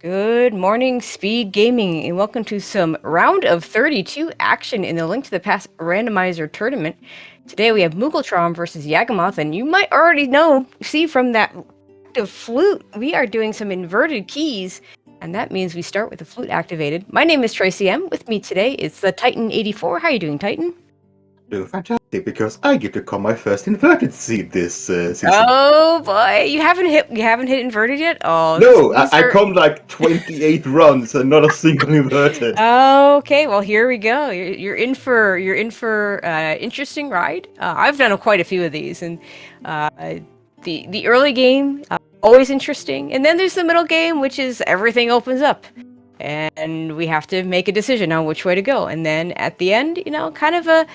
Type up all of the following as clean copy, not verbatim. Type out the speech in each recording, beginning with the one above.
Good morning, Speed Gaming, and welcome to some round of 32 action in the Link to the Past Randomizer tournament. Today we have mooglecharm versus Yagamoth, and you might already see from that active flute, we are doing some inverted keys, and that means we start with the flute activated. My name is Tracy M. With me today is the Titan84. How you doing, Titan? Doing fantastic because I get to call my first inverted seed this season. Oh boy, you haven't hit inverted yet? Oh No, I come like 28 runs and not a single inverted. Okay, well here we go. You're in for interesting ride. I've done quite a few of these, and the early game always interesting, and then there's the middle game, which is everything opens up, and we have to make a decision on which way to go, and then at the end, kind of a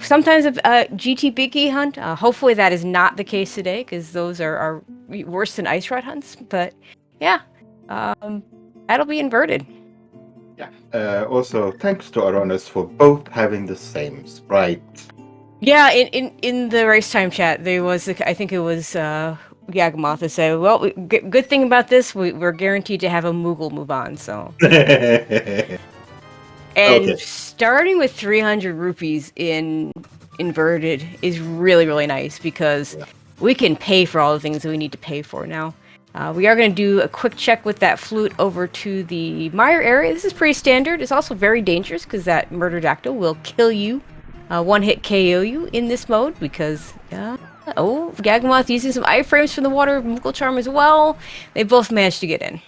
sometimes a GT Biggie hunt. Hopefully that is not the case today, because those are worse than ice rod hunts. But yeah, that'll be inverted. Yeah. Also, thanks to our runners for both having the same sprite. Yeah, in the race time chat, there was I think it was Yagamoth that said, "Well, good thing about this, we're guaranteed to have a Moogle move on." So. And Okay. starting with 300 rupees in inverted is really, really nice because we can pay for all the things that we need to pay for now. We are going to do a quick check with that flute over to the mire area. This is pretty standard. It's also very dangerous because that murder dactyl will kill you, one-hit KO you in this mode because... Yagamoth using some iframes from the water, mooglecharm as well. They both managed to get in.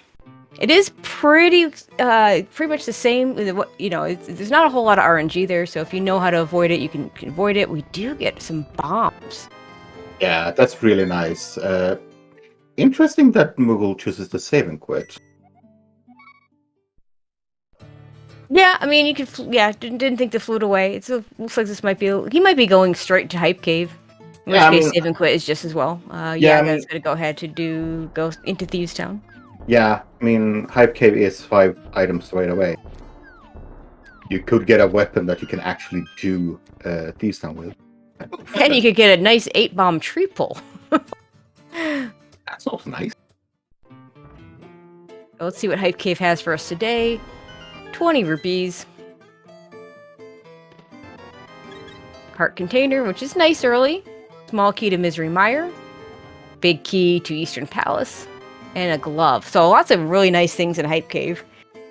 It is pretty much the same. There's not a whole lot of RNG there, so if you know how to avoid it, you can avoid it. We do get some bombs. Yeah, that's really nice. Interesting that Moogle chooses to save and quit. Yeah, I mean, you could. Didn't think to flute away. Looks like this might be. He might be going straight to Hype Cave. In which case, save and quit is just as well. Yaga's gonna go ahead to go into Thieves Town. Yeah, I mean, Hype Cave is 5 items right away. You could get a weapon that you can actually do Thieves Town with. And you could get a nice 8-bomb tree pull. That's also nice. Let's see what Hype Cave has for us today. 20 rupees. Heart container, which is nice early. Small key to Misery Mire. Big key to Eastern Palace. And a glove. So lots of really nice things in Hype Cave.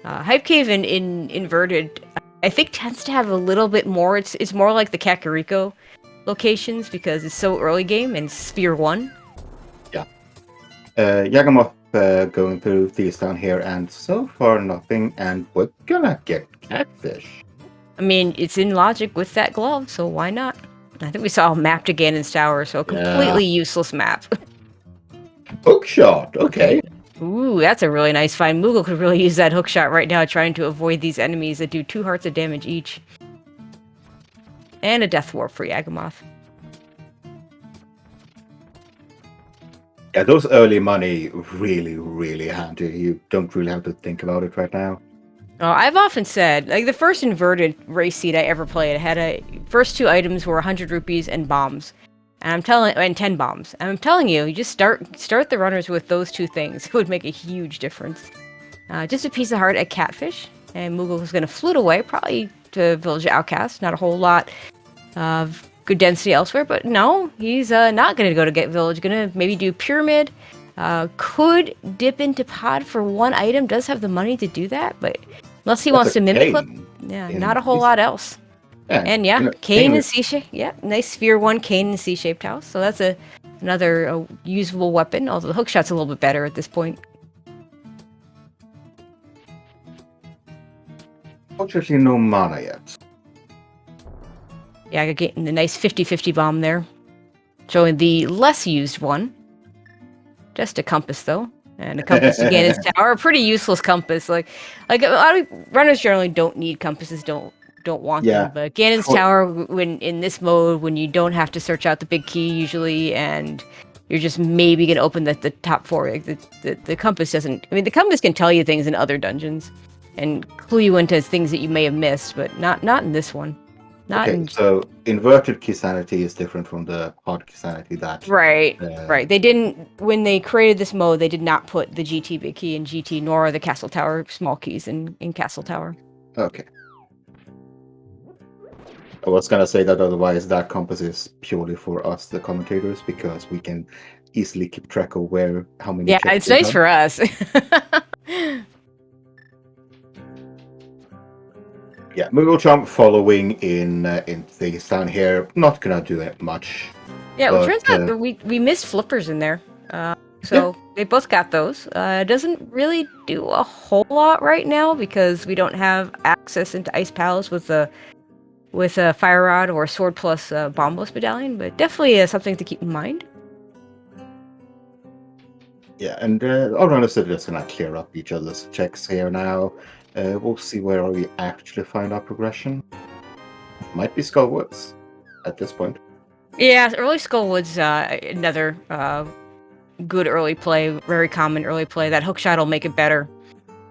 Hype Cave in inverted, I think, tends to have a little bit more. It's more like the Kakariko locations because it's so early game and Sphere 1. Yeah. Yagamoth going through Thieves Town here, and so far nothing, and we're gonna get catfish. I mean, it's in logic with that glove, so why not? I think we saw a map to Ganon's Tower, so a completely useless map. Hookshot, okay. Ooh, that's a really nice find. Moogle could really use that hookshot right now, trying to avoid these enemies that do 2 hearts of damage each. And a death warp for Yagamoth. Yeah, those early money really, really handy. You don't really have to think about it right now. Oh, I've often said, like, the first inverted race seed I ever played had first 2 items were 100 rupees and bombs. And 10 bombs. And I'm telling you, you just start the runners with those 2 things. It would make a huge difference. Just a piece of heart at Catfish. And Moogle is going to flute away, probably to Village Outcast. Not a whole lot of good density elsewhere. But no, he's not going to go to Get Village. Going to maybe do Pyramid. Could dip into Pod for 1 item. Does have the money to do that. But unless he wants to Mimic Clip. Yeah, not a whole lot else. Yeah, and Cane and C-shape. Yeah, nice Sphere 1 Cane and C-shaped house. So that's another usable weapon. Although the hookshot's a little bit better at this point. Unfortunately, no mana yet. Yeah, getting the nice 50-50 bomb there. Showing the less used one. Just a compass, though. And a compass to Ganon's Tower. A pretty useless compass. Like a lot of runners generally don't need compasses, don't want them, but Ganon's Tower, when in this mode, when you don't have to search out the big key usually, and you're just maybe gonna open the top 4, like the compass doesn't. I mean, the compass can tell you things in other dungeons, and clue you into things that you may have missed, but not in this one. Not Okay, in so inverted key sanity is different from the hard key sanity that... right. They didn't when they created this mode. They did not put the GT big key in GT, nor the Castle Tower small keys in Castle Tower. Okay. I was gonna say that otherwise that compass is purely for us, the commentators, because we can easily keep track of how many Yeah, checks it's we've nice done. for us. Yeah, mooglecharm following in things down here. Not gonna do it much. Yeah, well, But, turns out that we missed flippers in there. So they both got those. It doesn't really do a whole lot right now because we don't have access into Ice Palace with a Fire Rod or Sword plus Bombos Medallion, but definitely something to keep in mind. yeah, and our runners are just gonna clear up each other's checks here now. We'll see where we actually find our progression. Might be Skullwoods at this point. Yeah, early Skullwood's another good early play, very common early play. That hookshot will make it better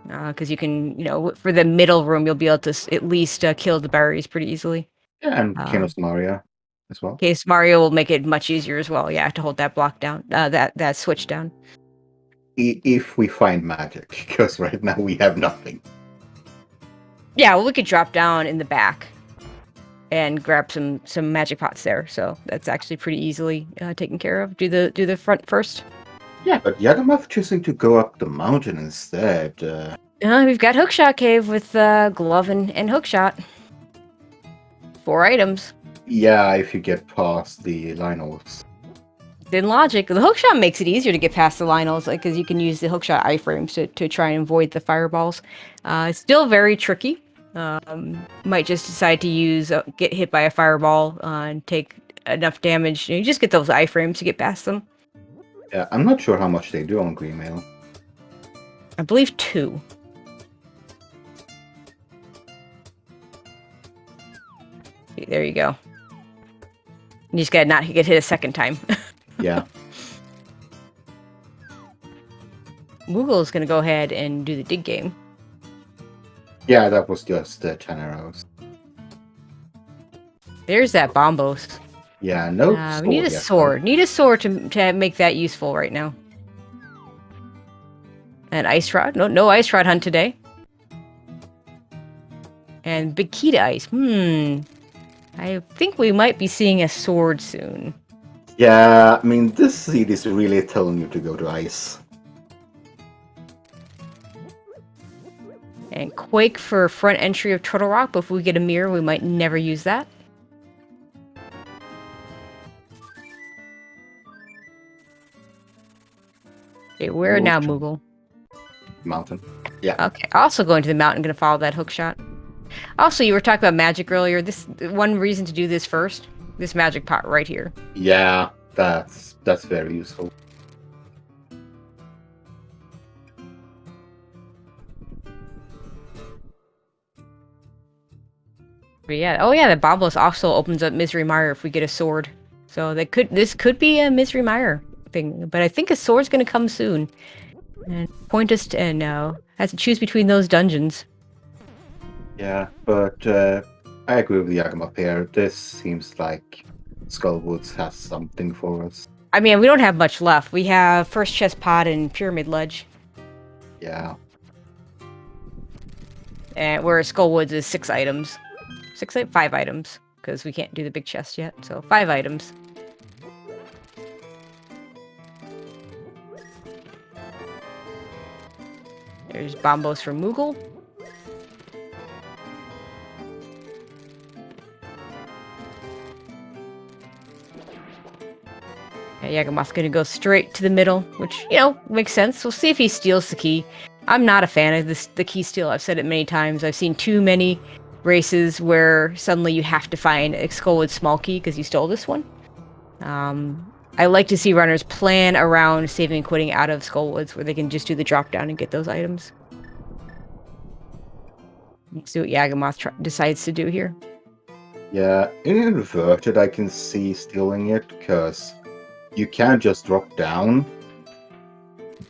because you can, for the middle room, you'll be able to at least kill the berries pretty easily. Yeah, and Kinos Maria as well. Case Mario will make it much easier as well. Yeah, to hold that block down, that switch down. If we find magic, because right now we have nothing. Yeah, well, we could drop down in the back and grab some magic pots there. So that's actually pretty easily taken care of. Do the front first. Yeah, but Yagamoth choosing to go up the mountain instead. We've got Hookshot Cave with Glove and Hookshot. 4 items. Yeah, if you get past the Lionels. In logic, the hookshot makes it easier to get past the Lionels, because you can use the hookshot iframes to try and avoid the fireballs. It's still very tricky. Might just decide to get hit by a fireball and take enough damage. You just get those iframes to get past them. Yeah, I'm not sure how much they do on Green Mail. I believe 2. There you go. You just gotta not get hit a second time. Yeah. Moogle's gonna go ahead and do the dig game. Yeah, that was just 10 arrows. There's that Bombos. Yeah, no we need a sword. Need a sword to make that useful right now. And Ice Rod. No Ice Rod hunt today. And Big Key to Ice. I think we might be seeing a sword soon. Yeah, I mean, this seed is really telling you to go to ice. And Quake for front entry of Turtle Rock, but if we get a mirror, we might never use that. Okay, where now, Moogle? Mountain. Yeah. Okay, also going to the mountain, going to follow that hook shot. Also, you were talking about magic earlier. This one reason to do this first. This magic pot right here. Yeah, that's very useful. But yeah, oh yeah, the Bombos also opens up Misery Mire if we get a sword. So this could be a Misery Mire thing, but I think a sword's gonna come soon. And point us to no. Has to choose between those dungeons. Yeah, but I agree with Yagamoth here. This seems like Skullwoods has something for us. I mean, we don't have much left. We have First Chest Pod and Pyramid Ledge. Yeah. And where Skullwoods is 6 items. 5 items, because we can't do the big chest yet. So 5 items. There's Bombos for Moogle. Yagamoth's gonna go straight to the middle, which, makes sense. We'll see if he steals the key. I'm not a fan of the key steal. I've said it many times. I've seen too many races where suddenly you have to find a Skullwood small key because you stole this one. I like to see runners plan around saving and quitting out of Skullwoods where they can just do the drop down and get those items. Let's see what Yagamoth decides to do here. Yeah, in inverted I can see stealing it, because you can just drop down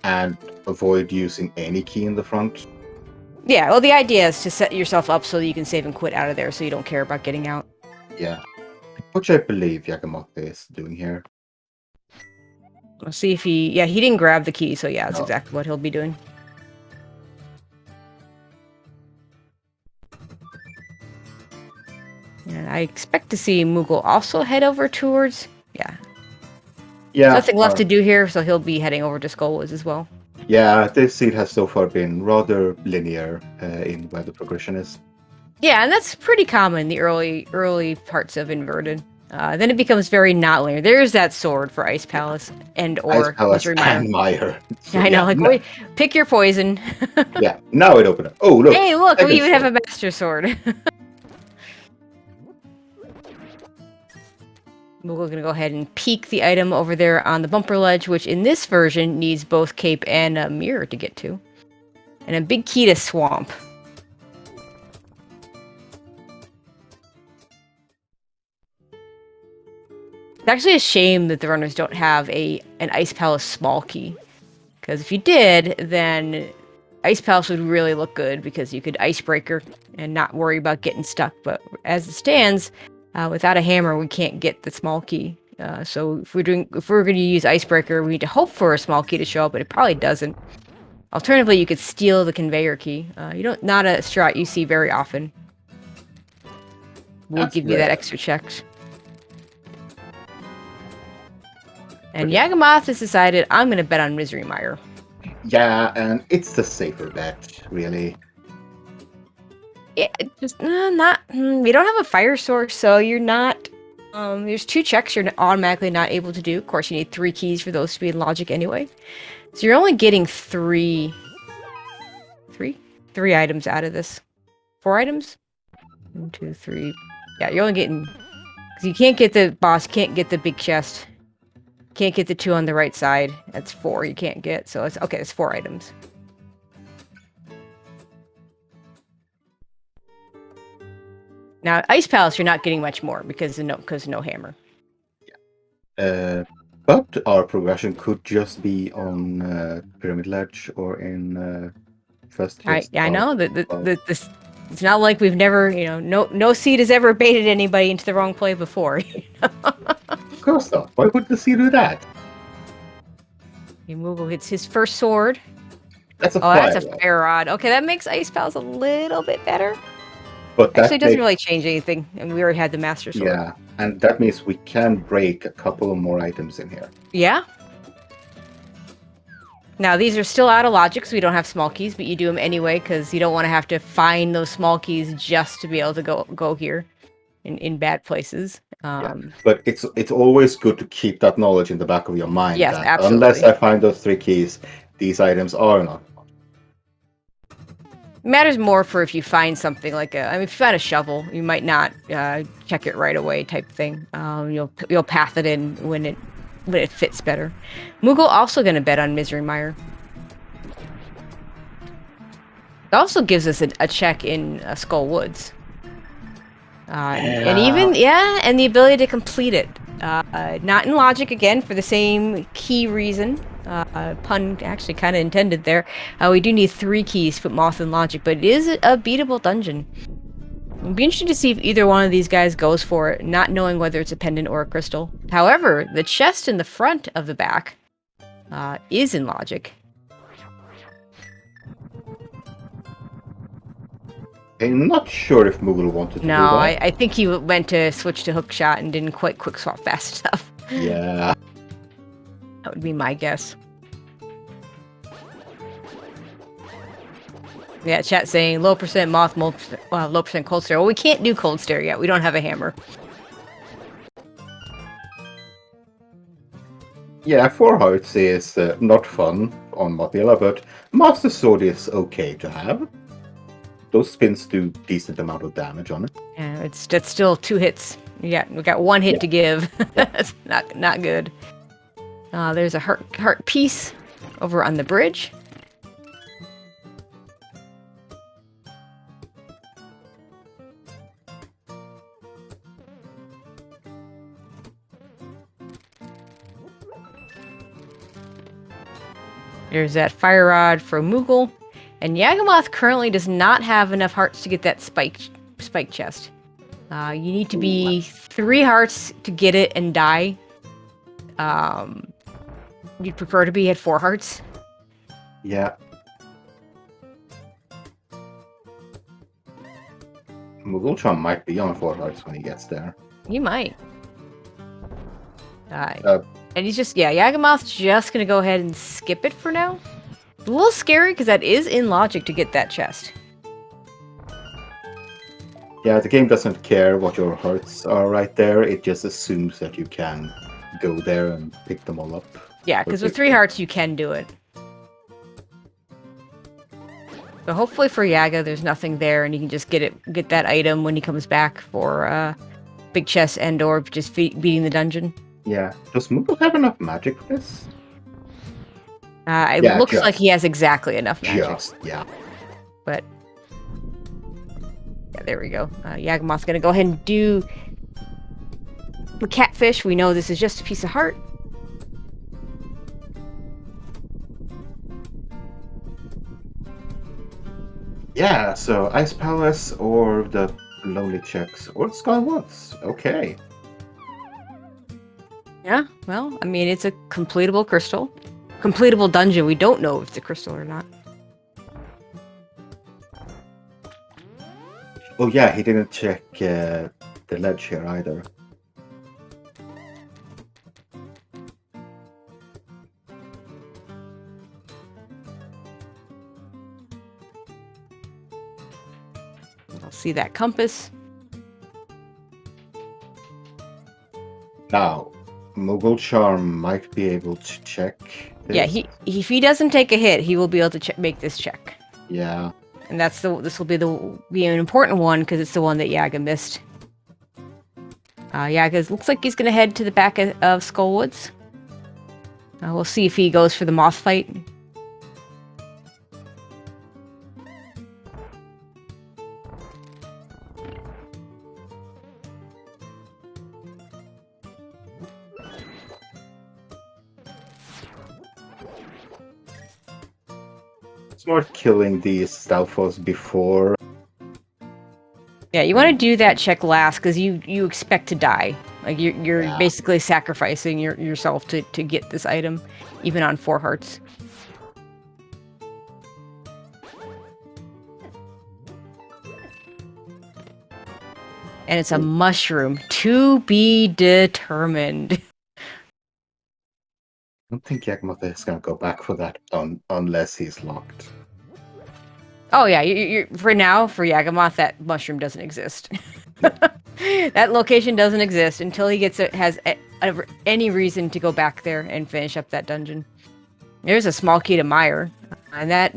and avoid using any key in the front. Yeah, well, the idea is to set yourself up so that you can save and quit out of there so you don't care about getting out. Yeah. Which I believe Yagamoth is doing here. We'll see if he... Yeah, he didn't grab the key, so yeah, that's No. exactly what he'll be doing. And I expect to see Moogle also head over towards... Yeah. Yeah. Nothing left to do here, so he'll be heading over to Skullwoods as well. Yeah, this seed has so far been rather linear in where the progression is. Yeah, and that's pretty common in the early parts of Inverted. Then it becomes very not linear. There's that sword for Ice Palace or Ice Palace Misery Mire. and Mire. So, I know, yeah, like, no, wait, pick your poison. yeah, now it opened up. Oh, look. Hey, look, we second even have sword. a Master Sword. We're gonna go ahead and peek the item over there on the bumper ledge, which in this version needs both cape and a mirror to get to. And a big key to Swamp. It's actually a shame that the runners don't have an Ice Palace small key. Because if you did, then Ice Palace would really look good because you could Icebreaker and not worry about getting stuck. But as it stands, without a hammer, we can't get the small key. So if we're going to use Icebreaker, we need to hope for a small key to show up, but it probably doesn't. Alternatively, you could steal the conveyor key. Not a strat you see very often. We'll give you that extra checks. And Yagamoth has decided, I'm going to bet on Misery Mire. Yeah, and it's the safer bet, really. Yeah, just not. We don't have a fire source, so you're not. There's 2 checks you're automatically not able to do. Of course, you need 3 keys for those to be in logic anyway. So you're only getting 3 items out of this. 4 items? 1, 2, 3. Yeah, you're only getting. Because you can't get the boss, can't get the big chest. Can't get the 2 on the right side. That's 4 you can't get. So it's okay, it's 4 items. Now, Ice Palace, you're not getting much more because no hammer. But our progression could just be on Pyramid Ledge or in first hits. I know that this. It's not like we've never, no seed has ever baited anybody into the wrong play before. Of course not. Why would the seed do that? Moogle hits his first sword. That's a fire that's a fire rod. Okay, that makes Ice Palace a little bit better. But actually, it doesn't really change anything, and we already had the Master Sword. Yeah, and that means we can break a couple of more items in here. Yeah. Now, these are still out of logic, so we don't have small keys, but you do them anyway, because you don't want to have to find those small keys just to be able to go here in bad places. Yeah. But it's always good to keep that knowledge in the back of your mind. Yes, that absolutely. Unless I find those 3 keys, these items are not. It matters more for if you find something like if you find a shovel, you might not check it right away type thing. You'll path it in when it fits better. Moogle also going to bet on Misery Mire. It also gives us a check in Skull Woods. And even, and the ability to complete it. Not in logic, again, for the same key reason. Pun actually kind of intended there. We do need 3 keys to put Moth in logic, but it is a beatable dungeon. It'd be interesting to see if either one of these guys goes for it, not knowing whether it's a pendant or a crystal. However, the chest in the front of the back is in logic. I'm not sure if Moogle wanted to do that. No, I think he went to switch to hookshot and didn't quite quick swap fast enough. Yeah. That would be my guess. Yeah, chat saying low percent moth, low percent cold stare. Well, we can't do cold stare yet. We don't have a hammer. Yeah, 4 hearts is not fun on Mothilla, but Master Sword is okay to have. Those spins do decent amount of damage on it. Yeah, that's still 2 hits. We got 1 hit to give. That's not good. There's a heart piece over on the bridge. There's that fire rod for Moogle. And Yagamoth currently does not have enough hearts to get that spike chest. You need to be 3 hearts to get it and die. You'd prefer to be at 4 hearts? Yeah. Mooglecharm might be on 4 hearts when he gets there. He might. And he's just, Yagamoth's just gonna go ahead and skip it for now. A little scary because that is in logic to get that chest. Yeah, the game doesn't care what your hearts are right there. It just assumes that you can go there and pick them all up. Yeah, because with 3 hearts you can do it. So hopefully for Yaga there's nothing there and he can just get that item when he comes back for big chest and or just beating the dungeon. Yeah. Does Moogle have enough magic for this? It looks like he has exactly enough magic. Yeah. But yeah, there we go. Yagamoth's gonna go ahead and do the catfish. We know this is just a piece of heart. Yeah, so Ice Palace or the Lonely Checks or Skywoods. Okay. Yeah, well, I mean, it's a completable crystal. Completable dungeon. We don't know if it's a crystal or not. Oh yeah, he didn't check the ledge here either. I'll see that compass. Now, Mooglecharm might be able to check this. Yeah, if he doesn't take a hit, he will be able to make this check. Yeah. And this will be an important one because it's the one that Yaga missed. Yaga looks like he's gonna head to the back of Skullwoods. We'll see if he goes for the moth fight. Smart killing these Stalfos before. Yeah, you want to do that check last because you expect to die. Like you're basically sacrificing yourself to get this item, even on 4 hearts. And it's a mushroom to be determined. I don't think Yagamoth is going to go back for that unless he's locked. Oh yeah, for now, for Yagamoth, that mushroom doesn't exist. That location doesn't exist until he has any reason to go back there and finish up that dungeon. There's a small key to Mire, and that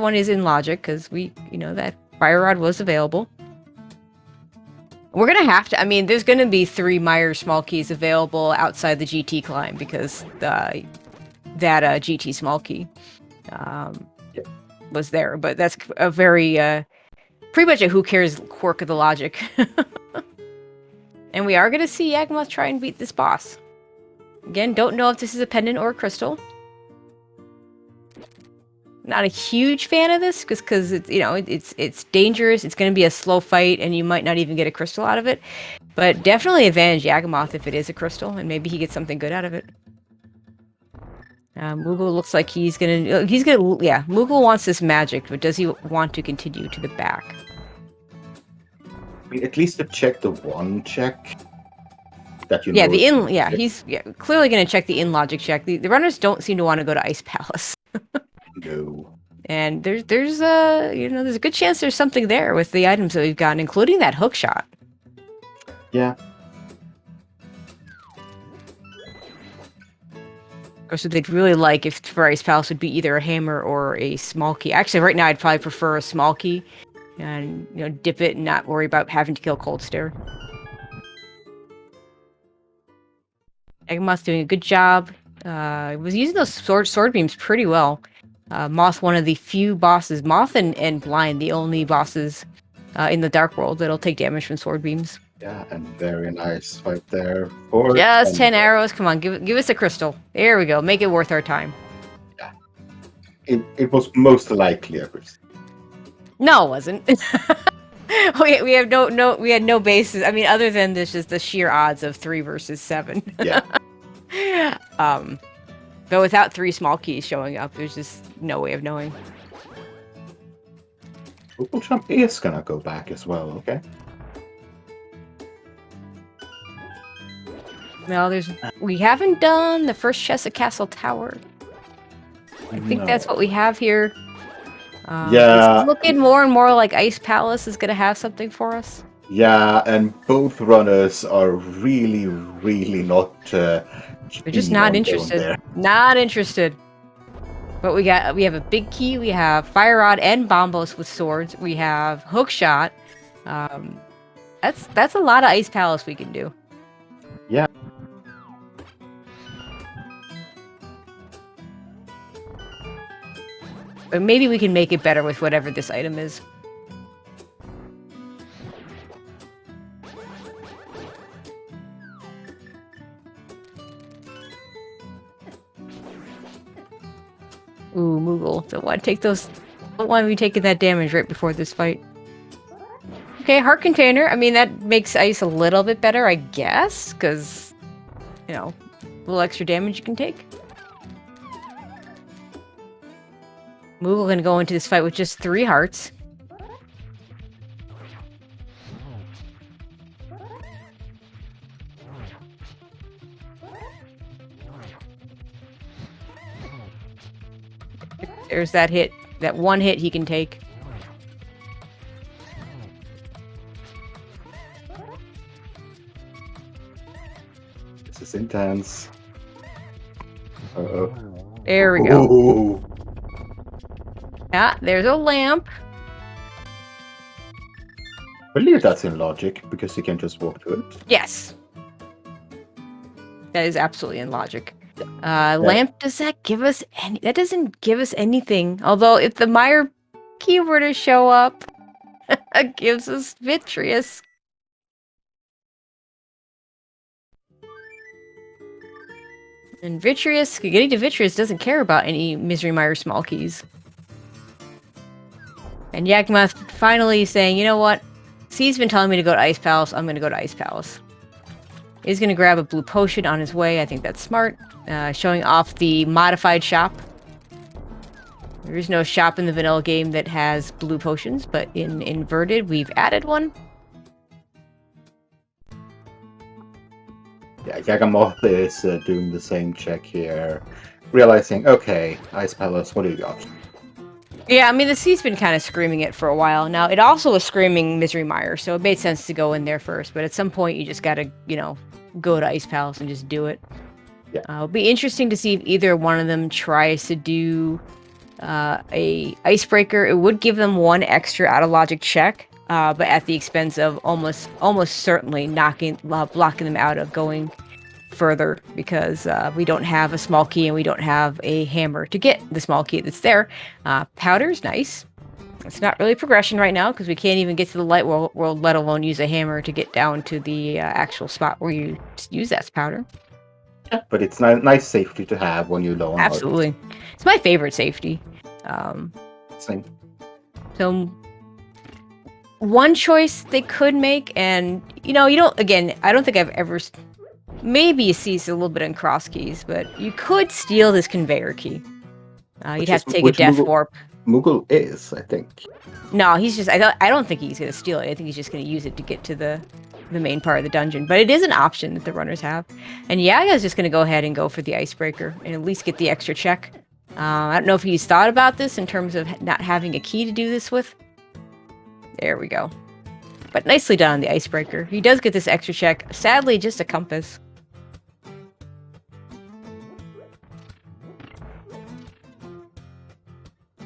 one is in logic because that fire rod was available. We're gonna have to. I mean, there's gonna be 3 Mire small keys available outside the GT climb because that GT small key was there. But that's a very pretty much a who cares quirk of the logic. And we are gonna see Yagamoth try and beat this boss. Again, don't know if this is a pendant or a crystal. Not a huge fan of this because it's dangerous. It's going to be a slow fight, and you might not even get a crystal out of it. But definitely advantage Yagamoth if it is a crystal, and maybe he gets something good out of it. Moogle looks like he's gonna. Yeah, Moogle wants this magic, but does he want to continue to the back? I mean, at least to check the one check. That you yeah, know he's clearly going to check the in logic check. The runners don't seem to want to go to Ice Palace. No. And there's a good chance there's something there with the items that we've gotten, including that hook shot. Yeah. Of course, what they'd really like if for Ice Palace would be either a hammer or a small key. Actually, right now I'd probably prefer a small key, and dip it and not worry about having to kill Cold Stare. Yagamoth's doing a good job. Was using those sword beams pretty well. Moth, one of the few bosses, Moth and Blind, the only bosses in the Dark World that'll take damage from sword beams. Yeah, and very nice fight there. Just 10 arrows. Come on, give us a crystal. There we go. Make it worth our time. Yeah. It was most likely a crystal. No, it wasn't. we have we had no basis. I mean, other than this, just the sheer odds of 3 versus 7. Yeah. But without 3 small keys showing up, there's just no way of knowing. mooglecharm is gonna go back as well, okay? No, we haven't done the first chest at Castle Tower. I think that's what we have here. Yeah. It's looking more and more like Ice Palace is gonna have something for us. Yeah, and both runners are really, really not. They're just not interested. There. Not interested. But we have a big key. We have Fire Rod and Bombos with swords. We have Hook Shot. That's a lot of Ice Palace we can do. Yeah. But maybe we can make it better with whatever this item is. Ooh, Moogle. Don't want to take those. Don't want to be taking that damage right before this fight. Okay, Heart Container. I mean, that makes ice a little bit better, I guess, because, you know, a little extra damage you can take. Moogle gonna go into this fight with just 3 hearts. There's that hit. That one hit he can take. This is intense. Uh-oh. There we go. Ooh. Yeah, there's a lamp. I believe that's in logic, because you can just walk to it. Yes. That is absolutely in logic. Lamp, does that give us any... That doesn't give us anything. Although, if the Meyer key were to show up, it gives us Vitreous. And Vitreous, getting to Vitreous doesn't care about any Misery Mire small keys. And Yagamoth finally saying, you know what? C's been telling me to go to Ice Palace. I'm going to go to Ice Palace. He's going to grab a blue potion on his way. I think that's smart. Showing off the modified shop. There is no shop in the vanilla game that has blue potions, but in Inverted, we've added one. Yeah, Yagamoth is doing the same check here. Realizing, okay, Ice Palace, what do you got? Yeah, I mean, the C's been kind of screaming it for a while now. It also was screaming Misery Mire, so it made sense to go in there first. But at some point, you just gotta, you know, go to Ice Palace and just do it. Yeah. It'll be interesting to see if either one of them tries to do a Icebreaker. It would give them 1 extra out of logic check, but at the expense of almost certainly blocking them out of going further, because we don't have a small key and we don't have a hammer to get the small key that's there. Powder's nice. It's not really progression right now because we can't even get to the light world, let alone use a hammer to get down to the actual spot where you use that powder. Yeah, but it's nice safety to have when you're low on Absolutely. It's my favorite safety. Same. So one choice they could make, and you know, I don't think I've ever, maybe you see a little bit in cross keys, but you could steal this conveyor key. You'd have to take a death warp. Moogle is, I think. No, he's just, I don't think he's going to steal it. I think he's just going to use it to get to the main part of the dungeon. But it is an option that the runners have. And Yaga's just going to go ahead and go for the Icebreaker and at least get the extra check. I don't know if he's thought about this in terms of not having a key to do this with. There we go. But nicely done on the Icebreaker. He does get this extra check. Sadly, just a compass.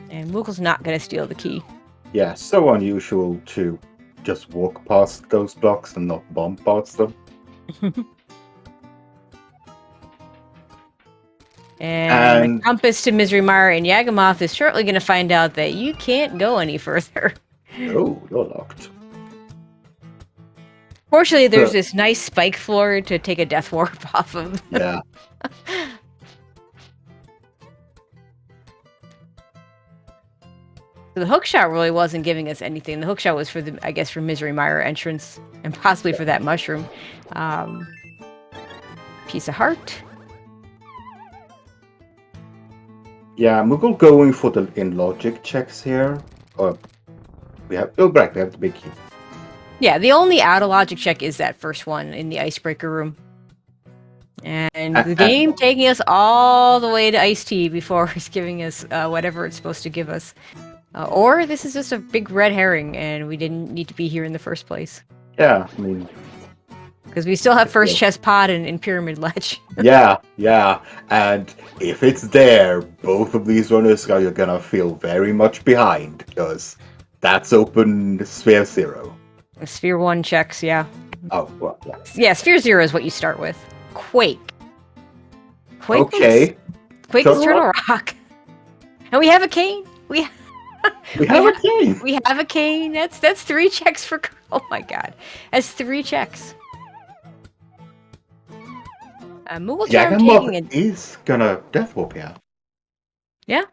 And Moogle's not going to steal the key. Yeah, so unusual to just walk past those blocks and not bomb past them. And the compass to Misery Mire, and Yagamoth is shortly going to find out that you can't go any further. Oh, you're locked. Fortunately, there's this nice spike floor to take a death warp off of. Yeah. So the hookshot really wasn't giving us anything. The hookshot was for the, I guess, for Misery Mire entrance and possibly for that mushroom. Piece of heart. Yeah, Moogle going for the in logic checks here. We have right, we have the big key. Yeah, the only out of logic check is that first one in the icebreaker room. And the game taking us all the way to iced tea before it's giving us whatever it's supposed to give us. Or this is just a big red herring and we didn't need to be here in the first place. Yeah, I mean... Because we still have first chest pod and pyramid ledge. yeah, and if it's there, both of these runners are gonna feel very much behind, because that's open Sphere 0. Sphere 1 checks, yeah. Oh, well, yeah. Yeah, Sphere 0 is what you start with. Quake. Okay. Quake is Turtle Rock. And we have a cane. We have a cane. We have a cane. That's 3 checks for... Oh my god. That's 3 checks. mooglecharm taking it. He's gonna death warp, yeah. Yeah.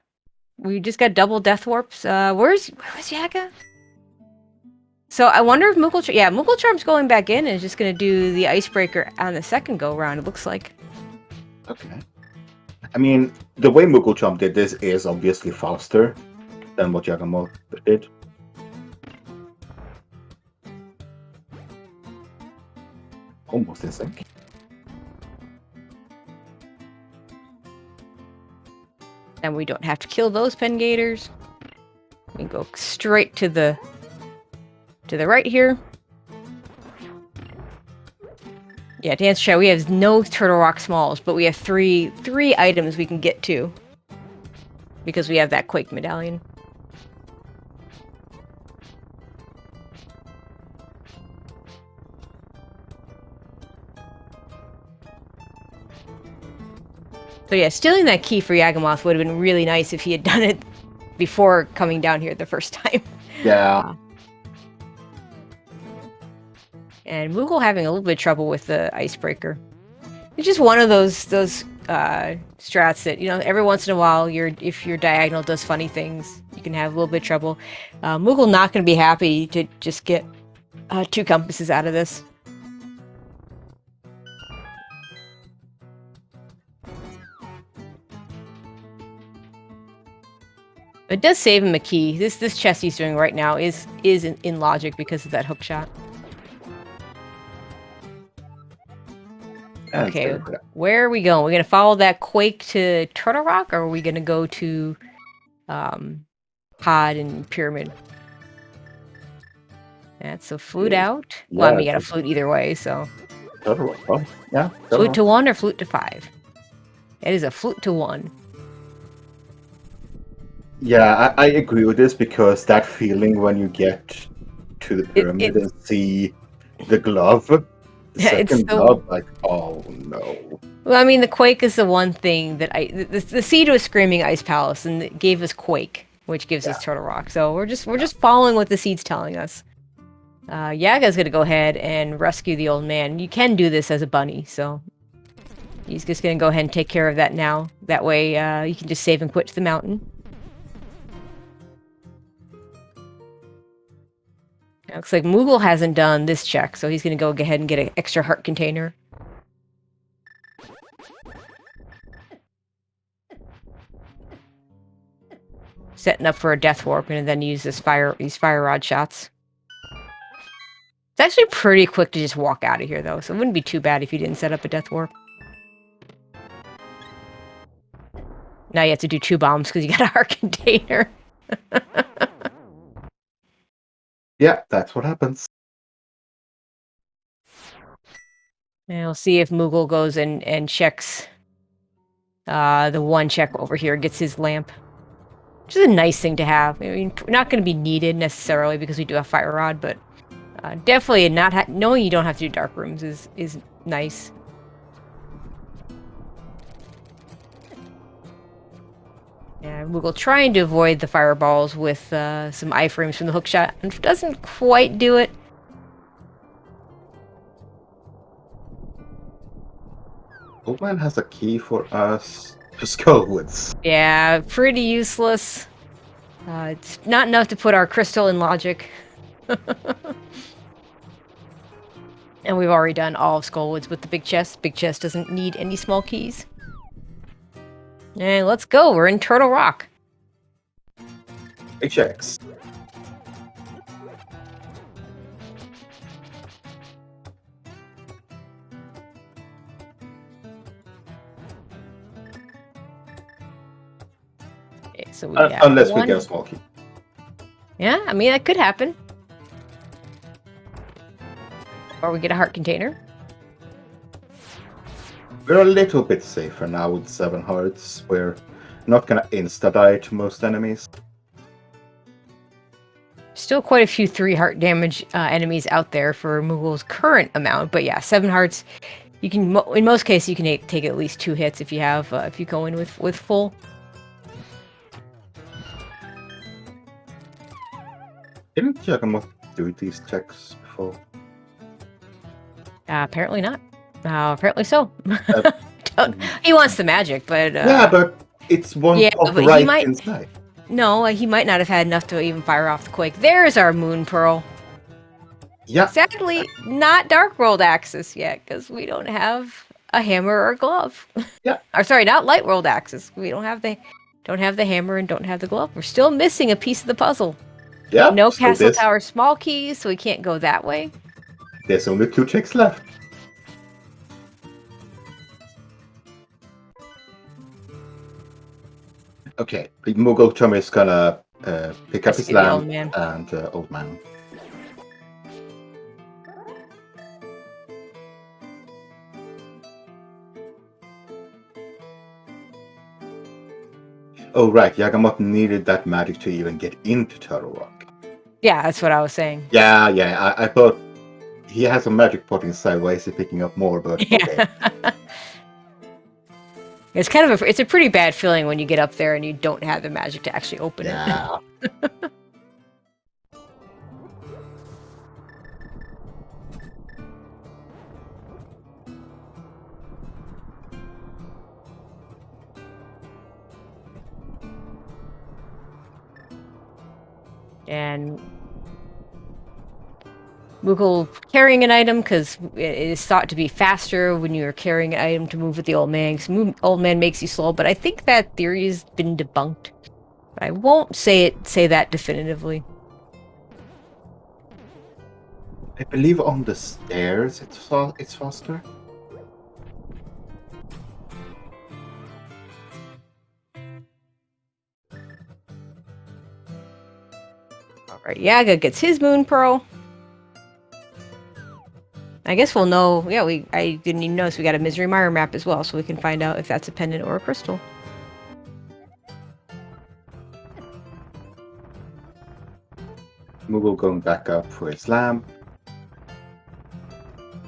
We just got double death warps. Where was Yaga? So I wonder if mooglecharm... Yeah, mooglecharm's going back in and is just gonna do the icebreaker on the second go round, it looks like. Okay. I mean, the way mooglecharm did this is obviously faster than what Yagamoth did. Almost in sync. And we don't have to kill those pengators. We can go straight to the right here. Yeah, to answer chat, we have no Turtle Rock Smalls, but we have three items we can get to. Because we have that Quake medallion. So yeah, stealing that key for Yagamoth would have been really nice if he had done it before coming down here the first time. Yeah. And Moogle having a little bit of trouble with the icebreaker. It's just one of those strats that, you know, every once in a while, if your diagonal does funny things, you can have a little bit of trouble. Moogle not going to be happy to just get 2 compasses out of this. It does save him a key. This chest he's doing right now is in logic because of that hook shot. Okay, where are we going? We're gonna follow that Quake to Turtle Rock, or are we gonna go to Pod and Pyramid? That's a flute out. Yeah, well, I mean, you got a flute either way, so. Turtle Rock, oh, yeah. Flute to 1 or flute to 5? It is a flute to 1. Yeah, I agree with this because that feeling when you get to the pyramid and see the glove, the second glove, like, oh no. Well, I mean, the Quake is the one thing that the seed was screaming Ice Palace, and it gave us Quake, which gives us Turtle Rock. So we're just following what the seed's telling us. Yaga's gonna go ahead and rescue the old man. You can do this as a bunny, so he's just gonna go ahead and take care of that now. That way, you can just save and quit to the mountain. Looks like Moogle hasn't done this check, so he's going to go ahead and get an extra heart container. Setting up for a death warp, and then use these fire rod shots. It's actually pretty quick to just walk out of here, though, so it wouldn't be too bad if you didn't set up a death warp. Now you have to do 2 bombs because you got a heart container. Yeah, that's what happens. And we'll see if Moogle goes and checks the 1 check over here, gets his lamp. Which is a nice thing to have. I mean, not going to be needed necessarily because we do have fire rod, but definitely knowing you don't have to do dark rooms is nice. Yeah, Moogle trying to avoid the fireballs with some iframes from the hookshot, and doesn't quite do it. Old man has a key for us to Skullwoods. Yeah, pretty useless. It's not enough to put our crystal in logic. And we've already done all of Skullwoods with the big chest. Big chest doesn't need any small keys. And let's go. We're in Turtle Rock. It checks. Okay, so we have Unless one. we get a small key. Yeah, I mean, that could happen. Or we get a heart container. We're a little bit safer now with 7 hearts. We're not gonna insta-die to most enemies. Still quite a few 3 heart damage enemies out there for Moogle's current amount. But yeah, 7 hearts. You can, in most cases, you can take at least 2 hits if you have, if you go in with full. Didn't Yagamoth do these checks before? Apparently not. Apparently so. He wants the magic, but yeah, but it's one pop but right inside. No, he might not have had enough to even fire off the quake. There's our moon pearl. Yeah. Sadly, not Dark World Axis yet, because we don't have a hammer or a glove. Yeah. Or sorry, not Light World Axis. We don't have the hammer and don't have the glove. We're still missing a piece of the puzzle. Yeah. No Castle Tower small keys, so we can't go that way. There's only 2 checks left. Okay, the mooglecharm is gonna pick up his lamp and old man. Oh right, Yagamoth needed that magic to even get into Turtle Rock. Yeah, that's what I was saying. Yeah, I thought he has a magic pot inside. Why is he picking up more? But okay. It's kind of it's a pretty bad feeling when you get up there and you don't have the magic to actually open it. And Moogle carrying an item, because it is thought to be faster when you're carrying an item to move with the old man, because old man makes you slow, but I think that theory has been debunked. But I won't say that definitively. I believe on the stairs it's faster. Alright, Yaga gets his moon pearl. I guess we'll know. Yeah, I didn't even notice we got a Misery Mire map as well, so we can find out if that's a pendant or a crystal. Moogle going back up for his lamp.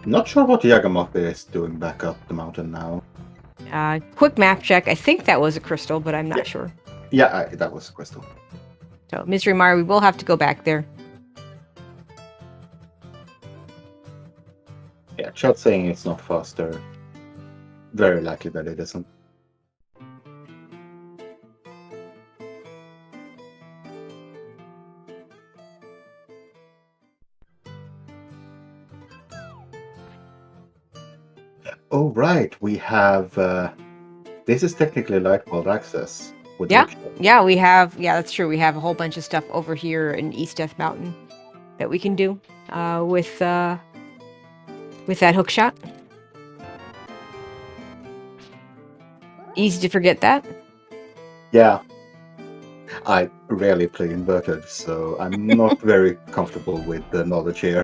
Not sure what Yagamoth is doing back up the mountain now. Quick map check. I think that was a crystal, but I'm not sure. Yeah, that was a crystal. So, Misery Mire, we will have to go back there. Yeah, chat saying it's not faster. Very likely that it isn't. Oh, right. We have... this is technically Light World Access. Yeah, we have... Yeah, that's true. We have a whole bunch of stuff over here in East Death Mountain that we can do with that hookshot. Easy to forget that. Yeah. I rarely play inverted, so I'm not very comfortable with the knowledge here.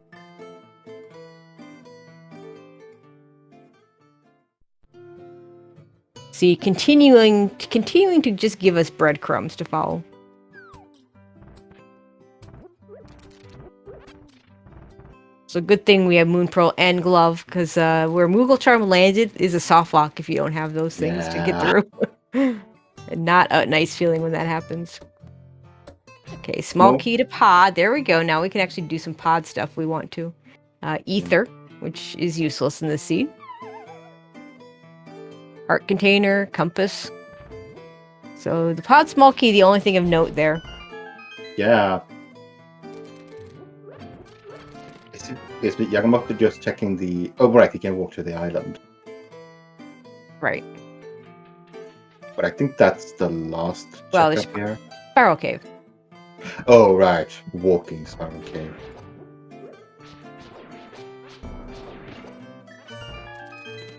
See, continuing to just give us breadcrumbs to follow. So good thing we have Moon Pearl and Glove, because where mooglecharm landed is a soft lock if you don't have those things to get through. And not a nice feeling when that happens. Okay, small key to pod. There we go. Now we can actually do some pod stuff we want to. Ether, which is useless in this seed. Heart container, compass. So the pod small key, the only thing of note there. Yeah. Is the Yagamoth just checking the... Oh, right, he can walk to the island. Right. But I think that's the last Well, check there's up here. Spiral Cave. Oh, right. Walking Spiral Cave.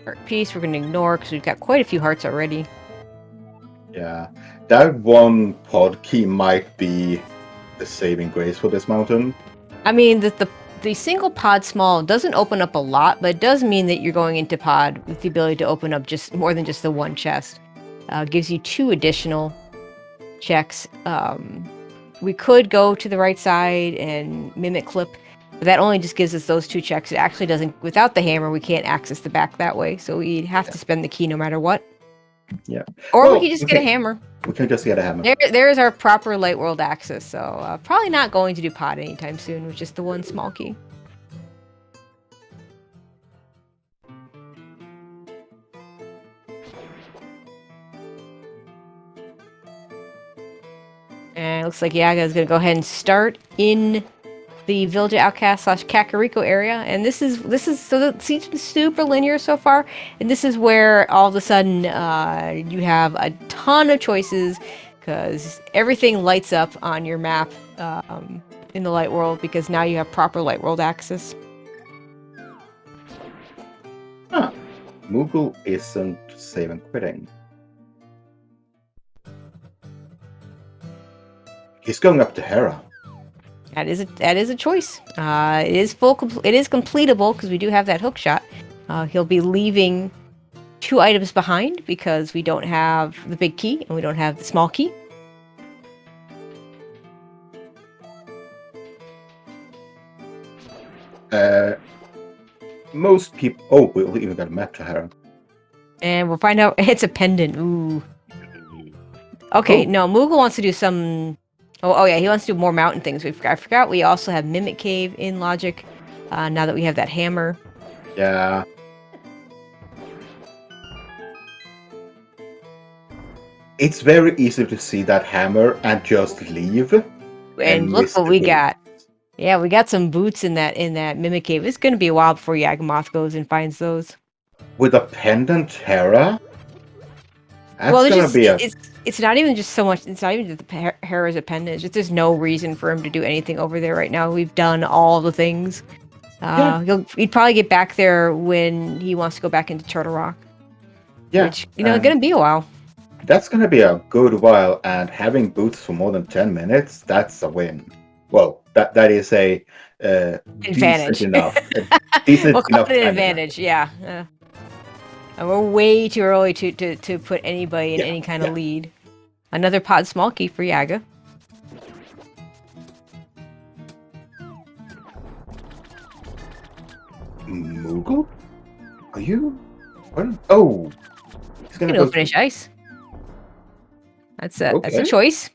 Heart piece we're going to ignore because we've got quite a few hearts already. Yeah. That one pod key might be the saving grace for this mountain. I mean, the single pod small doesn't open up a lot, but it does mean that you're going into pod with the ability to open up just more than just the one chest. Gives you 2 additional checks. We could go to the right side and mimic clip, but that only just gives us those 2 checks. It actually doesn't, without the hammer, we can't access the back that way, so we'd have to spend the key no matter what. Yeah. Or we could just get a hammer. We can just get a hammer. There's our proper light world access, so probably not going to do pod anytime soon with just the one small key. And it looks like Yaga is going to go ahead and start in the Village of Outcast / Kakariko area. And this is so the seats are super linear so far. And this is where all of a sudden you have a ton of choices because everything lights up on your map in the light world because now you have proper light world access. Huh. Moogle isn't save and quitting. He's going up to Hera. That is a choice. It is completable because we do have that hook shot. He'll be leaving 2 items behind because we don't have the big key and we don't have the small key. Most people... Oh, we'll even got a map to Hera. And we'll find out it's a pendant. Ooh. Okay, no, Moogle wants to do some... Oh yeah, he wants to do more mountain things. I forgot we also have Mimic Cave in Logic, now that we have that hammer. Yeah. It's very easy to see that hammer and just leave. And look what we got. Yeah, we got some boots in that Mimic Cave. It's going to be a while before Yagamoth goes and finds those. With a pendant Hera? That's well, gonna be a... It's not even just so much. It's not even that the Hera's a pendant. It's just there's no reason for him to do anything over there right now. We've done all the things. He'd probably get back there when he wants to go back into Turtle Rock. Yeah. Which, it's going to be a while. That's gonna be a good while, and having boots for more than 10 minutes, that's a win. Well, that is a advantage. Decent enough. Decent we'll call enough it an advantage, yeah. And we're way too early to put anybody in any kind of lead. Another pod small key for Yaga. Moogle? Are you? What? Oh, he's gonna go finish ice. That's a choice.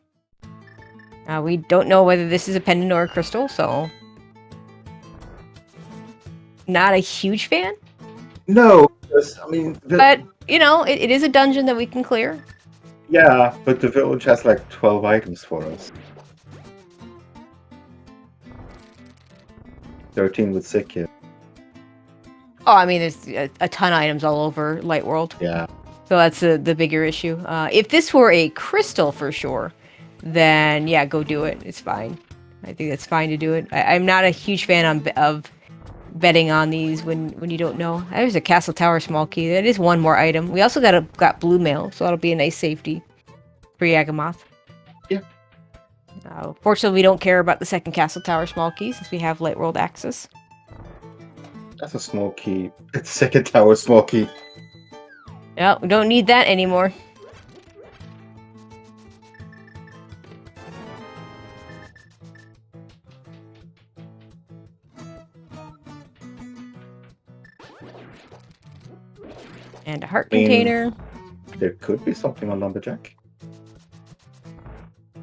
We don't know whether this is a pendant or a crystal, so not a huge fan. No, I mean, but it is a dungeon that we can clear. Yeah, but the village has like 12 items for us. 13 with sick kid. Oh, I mean, there's a ton of items all over Light World. Yeah. So that's the bigger issue. If this were a crystal for sure, then yeah, go do it. It's fine. I think it's fine to do it. I'm not a huge fan of betting on these when you don't know. There's a Castle Tower small key. That is one more item. We also got blue mail, so that'll be a nice safety for Yagamoth. Yeah. Fortunately, we don't care about the second Castle Tower small key since we have Light World access. That's a small key. It's second tower small key. Yeah, we don't need that anymore. And a heart container. There could be something on Lumberjack.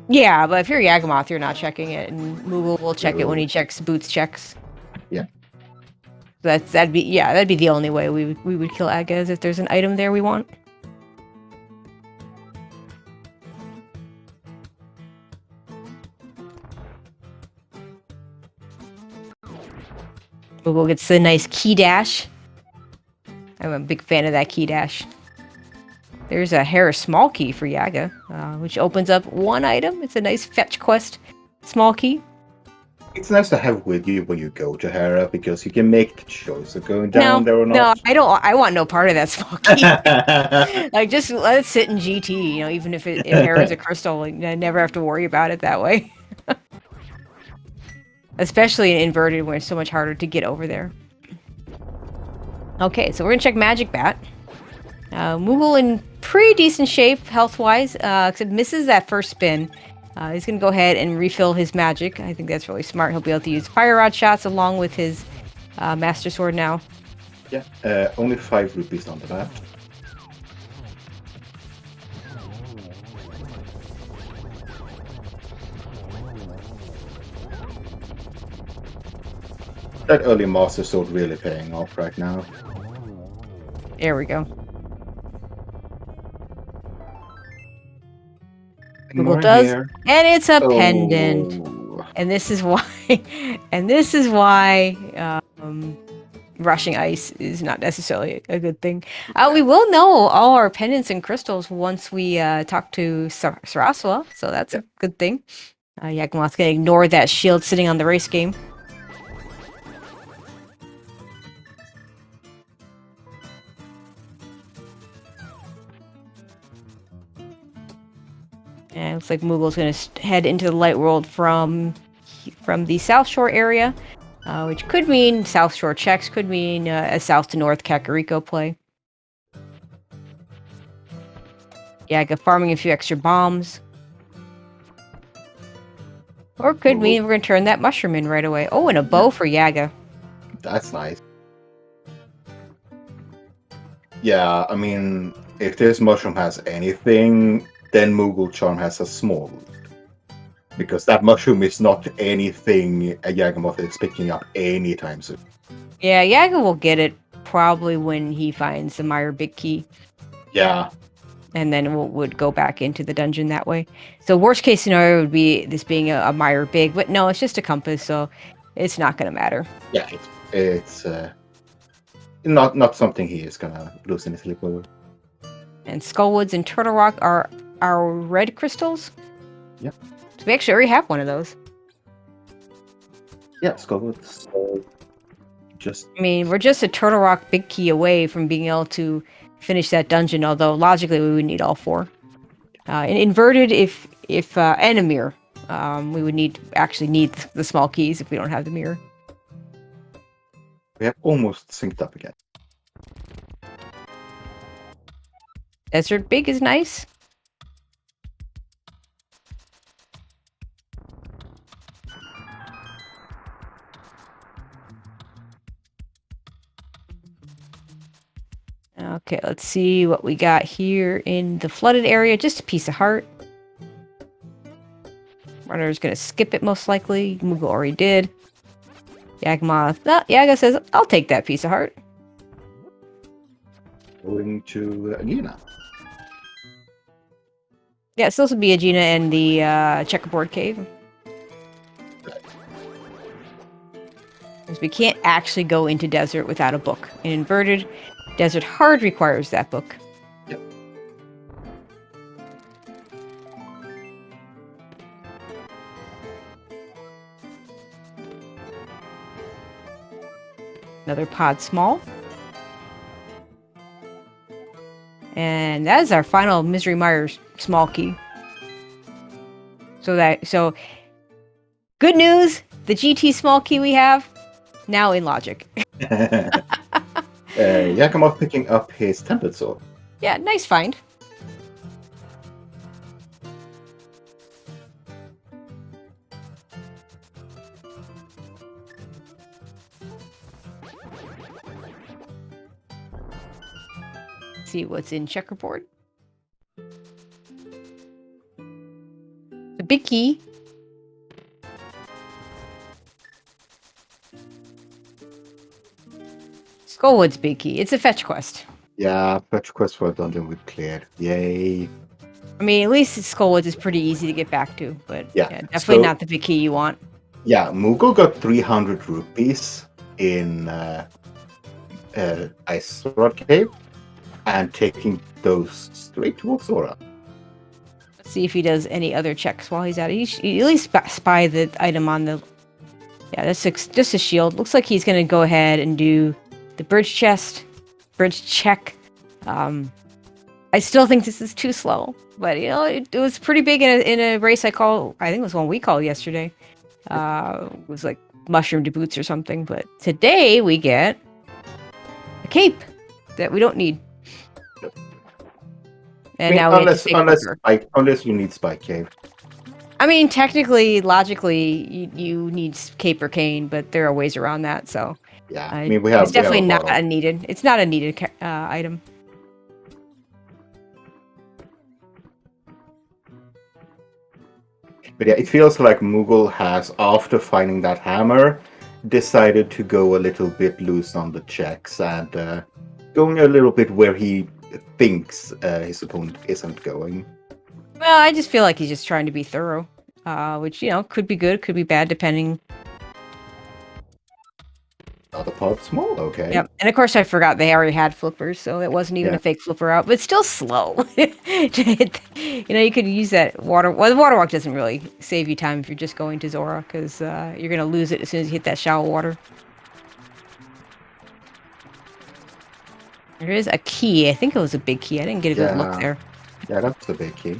Yeah, but if you're Yagamoth, you're not checking it, and Moogle will check it when he checks Boots checks. Yeah. That'd be the only way we would kill Aga, is if there's an item there we want. Moogle gets the nice key dash. I'm a big fan of that key dash. There's a Harris small key for Yaga, which opens up one item. It's a nice fetch quest small key. It's nice to have with you when you go to Hera because you can make the choice of going down there or not. No, I don't. I want no part of that small key. Like, just let it sit in GT. You know, even if Hera's a crystal, like, I never have to worry about it that way. Especially in inverted, where it's so much harder to get over there. Okay, so we're gonna check Magic Bat. Moogle in pretty decent shape health-wise, except misses that first spin. He's going to go ahead and refill his magic. I think that's really smart. He'll be able to use Fire Rod shots along with his Master Sword now. Yeah, only 5 rupees on the bat. That early Master Sword really paying off right now. There we go. Google does, and it's a pendant. And this is why, rushing ice is not necessarily a good thing. We will know all our pendants and crystals once we talk to Saraswa, so that's a good thing. Yagamoth's gonna ignore that shield sitting on the race game. And it looks like Moogle's going to head into the light world from the South Shore area, which could mean South Shore checks, could mean a south to north Kakariko play. Yaga farming a few extra bombs. Or could mean we're going to turn that mushroom in right away. Oh, and a bow for Yaga. That's nice. Yeah, I mean, if this mushroom has anything, then mooglecharm has a small loot. Because that mushroom is not anything a Yagamoth is picking up anytime soon. Yeah, Yaga will get it probably when he finds the Meyer Big Key. Yeah. And then would go back into the dungeon that way. So worst case scenario would be this being a Meyer Big, but no, it's just a compass, so it's not going to matter. Yeah, it's not something he is going to lose any sleep over. And Skullwoods and Turtle Rock are our red crystals. Yep. So we actually already have one of those. Yeah, Skullwoods. I mean, we're just a Turtle Rock Big Key away from being able to finish that dungeon, although logically we would need all 4. In inverted, if and a mirror, we would actually need the small keys if we don't have the mirror. We have almost synced up again. Desert Big is nice. Okay, let's see what we got here in the flooded area. Just a piece of heart. Runner's gonna skip it most likely. Moogle already did. Yagamoth. No, Yaga says, I'll take that piece of heart. Going to Agina. Yeah, it's supposed to be Agina and the checkerboard cave. Because we can't actually go into desert without a book. In inverted, Desert Hard requires that book. Yep. Another pod small. And that is our final Misery Myers small key. So good news, the GT small key we have, now in logic. Yagamoth picking up his tempered sword. Yeah, nice find. See what's in checkerboard. The big key. Skullwood's big key. It's a fetch quest. Yeah, fetch quest for a dungeon we've cleared. Yay. I mean, at least Skullwoods is pretty easy to get back to, but yeah definitely not the big key you want. Yeah, Moogle got 300 rupees in Ice Rod Cave and taking those straight towards Zora. Let's see if he does any other checks while he's at it. He at least spy the item on the... Yeah, that's just a shield. Looks like he's going to go ahead and do the bridge check. I still think this is too slow, but you know, it was pretty big in a race I think it was one we called yesterday. It was like mushroom to boots or something, but today we get a cape that we don't need. And now we have to unless you need Spike Cave. I mean, technically, logically, you need cape or cane, but there are ways around that. So yeah, I mean, it's definitely not a needed. It's not a needed item. But yeah, it feels like Moogle has, after finding that hammer, decided to go a little bit loose on the checks and going a little bit where he thinks his opponent isn't going. Well, I just feel like he's just trying to be thorough, which, you know, could be good, could be bad, depending. Other parts small, okay. Yep, and of course I forgot they already had flippers, so it wasn't even a fake flipper out, but it's still slow. You know, you could use that water... Well, the water walk doesn't really save you time if you're just going to Zora, because you're going to lose it as soon as you hit that shallow water. There is a key. I think it was a big key. I didn't get a good look there. Yeah, that's the big key.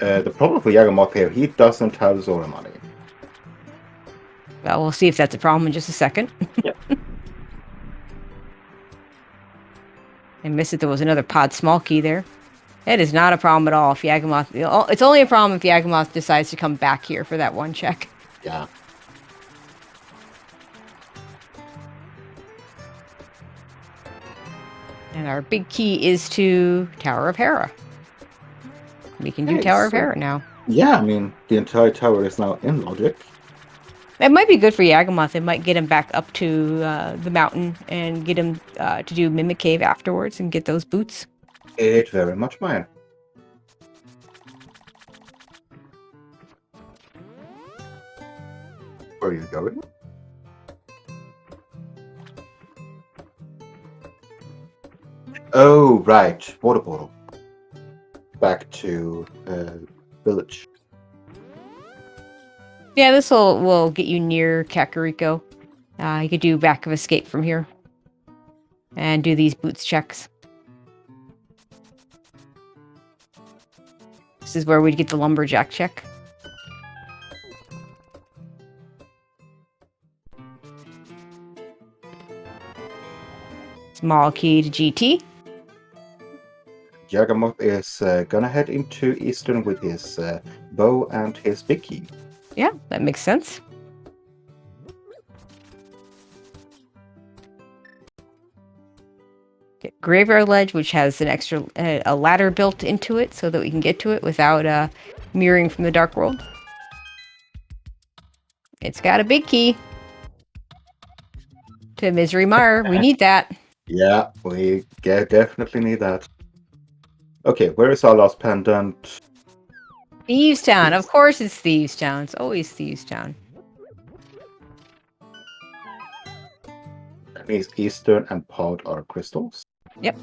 The problem for Yagamoth here, he doesn't have Zora money. Well, we'll see if that's a problem in just a second. Yep. I missed it. There was another pod small key there. It is not a problem at all if Yagamoth... It's only a problem if Yagamoth decides to come back here for that one check. Yeah. And our big key is to Tower of Hera. We can do Tower of Hera now. Yeah, I mean, the entire tower is now in logic. It might be good for Yagamoth. It might get him back up to the mountain and get him to do Mimic Cave afterwards and get those boots. It very much might. Where are you going? Oh, right. Water bottle. Back to village. Yeah, this will get you near Kakariko. You could do back of escape from here. And do these boots checks. This is where we'd get the lumberjack check. Small key to GT. Yagamoth is gonna head into Eastern with his bow and his big key. Yeah, that makes sense. Get Graveyard Ledge, which has an extra a ladder built into it so that we can get to it without mirroring from the Dark World. It's got a big key to Misery Mire. We need that. Yeah, we definitely need that. Okay, where is our last pendant? Thieves Town. Of course it's Thieves Town. It's always Thieves Town. That means Eastern and Pod are crystals. Yep.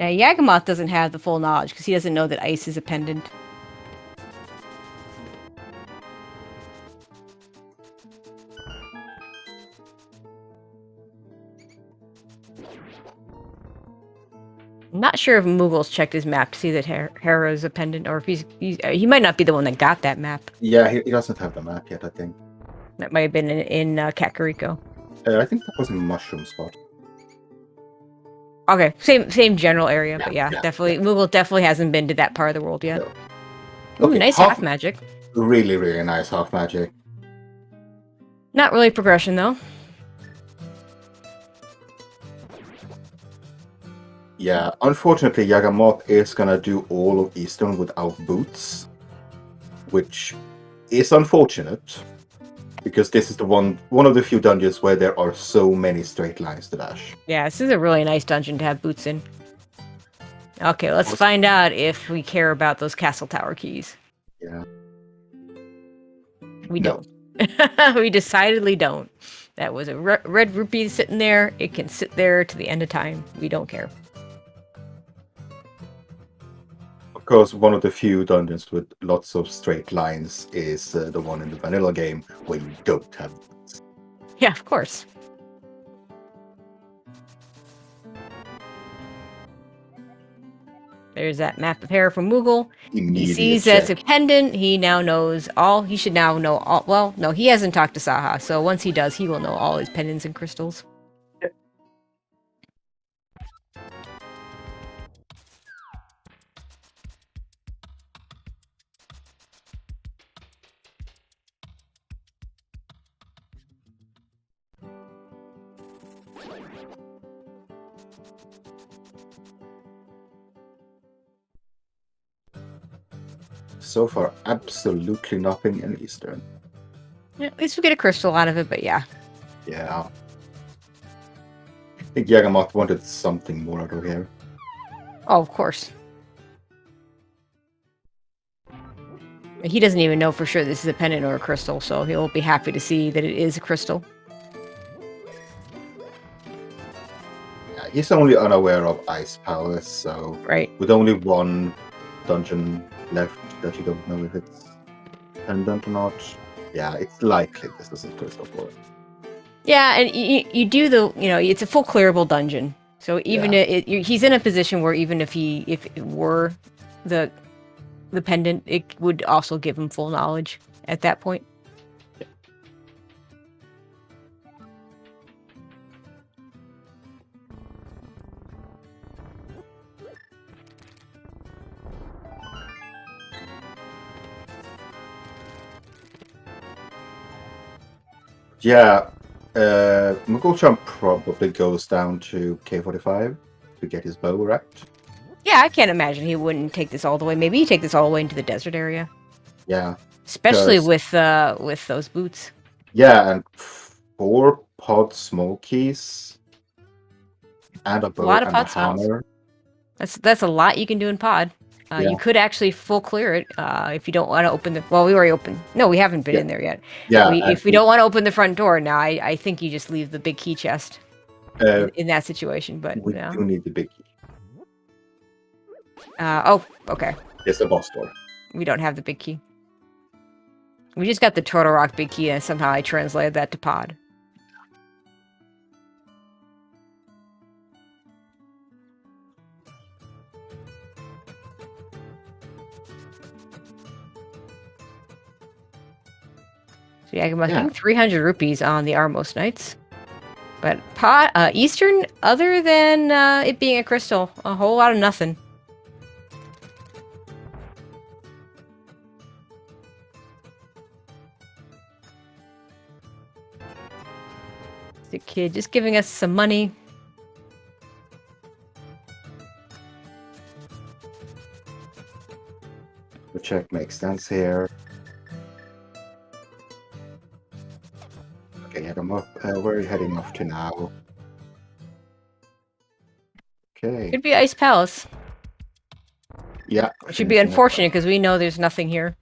Now, Yagamoth doesn't have the full knowledge because he doesn't know that ice is a pendant. I'm not sure if Moogle's checked his map to see that Hera is a pendant, or if he might not be the one that got that map. Yeah, he doesn't have the map yet, I think. That might have been in Kakariko. I think that was a mushroom spot. Okay, same general area, but yeah, definitely. Moogle definitely hasn't been to that part of the world yet. No. Ooh, Okay, nice half magic. Really, really nice half magic. Not really progression though. Yeah, unfortunately, Yagamoth is gonna do all of Eastern without boots, which is unfortunate, because this is the one of the few dungeons where there are so many straight lines to dash. Yeah, this is a really nice dungeon to have boots in. Okay, let's find out if we care about those castle tower keys. Yeah. We No. don't. We decidedly don't. That was a red rupee sitting there. It can sit there to the end of time. We don't care. Of course, one of the few dungeons with lots of straight lines is the one in the vanilla game where you don't have. Yeah, of course. There's that map of hair from Moogle. He Immediate sees that's a check. pendant. He now knows all. He should now know all. Well, no, he hasn't talked to Saha. So once he does, he will know all his pendants and crystals. So far, absolutely nothing in Eastern. Yeah, at least we get a crystal out of it, but yeah. Yeah. I think Yagamoth wanted something more out of here. Oh, of course. He doesn't even know for sure this is a pendant or a crystal, so he'll be happy to see that it is a crystal. Yeah, he's only unaware of Ice Palace, so Right. with only one dungeon left that you don't know if it's pendant or not, yeah, it's likely this is a crystal for it. Yeah, and you do it's a full clearable dungeon. So even he's in a position where even if it were the pendant, it would also give him full knowledge at that point. Yeah, mooglecharm probably goes down to K45 to get his bow wrapped. Yeah, I can't imagine he wouldn't take this all the way. Maybe he take this all the way into the desert area. Yeah. Especially with those boots. Yeah, and 4 pod small keys and a bow A lot of and a pod smalls. hammer. That's a lot you can do in pod. You could actually full clear it if you don't want to open the. Well, we already opened. No, we haven't been in there yet. Yeah. If we don't want to open the front door now, I think you just leave the big key chest in that situation. But we do need the big key. Oh, okay. It's the boss door. We don't have the big key. We just got the Turtle Rock big key, and somehow I translated that to pod. So yeah, I think 300 rupees on the Armos Knights. But Eastern, other than it being a crystal, a whole lot of nothing. The kid just giving us some money. The check makes sense here. Okay, Yagamoth, where are you heading off to now? Okay. Could be Ice Palace. Yeah. It should be unfortunate because we know there's nothing here.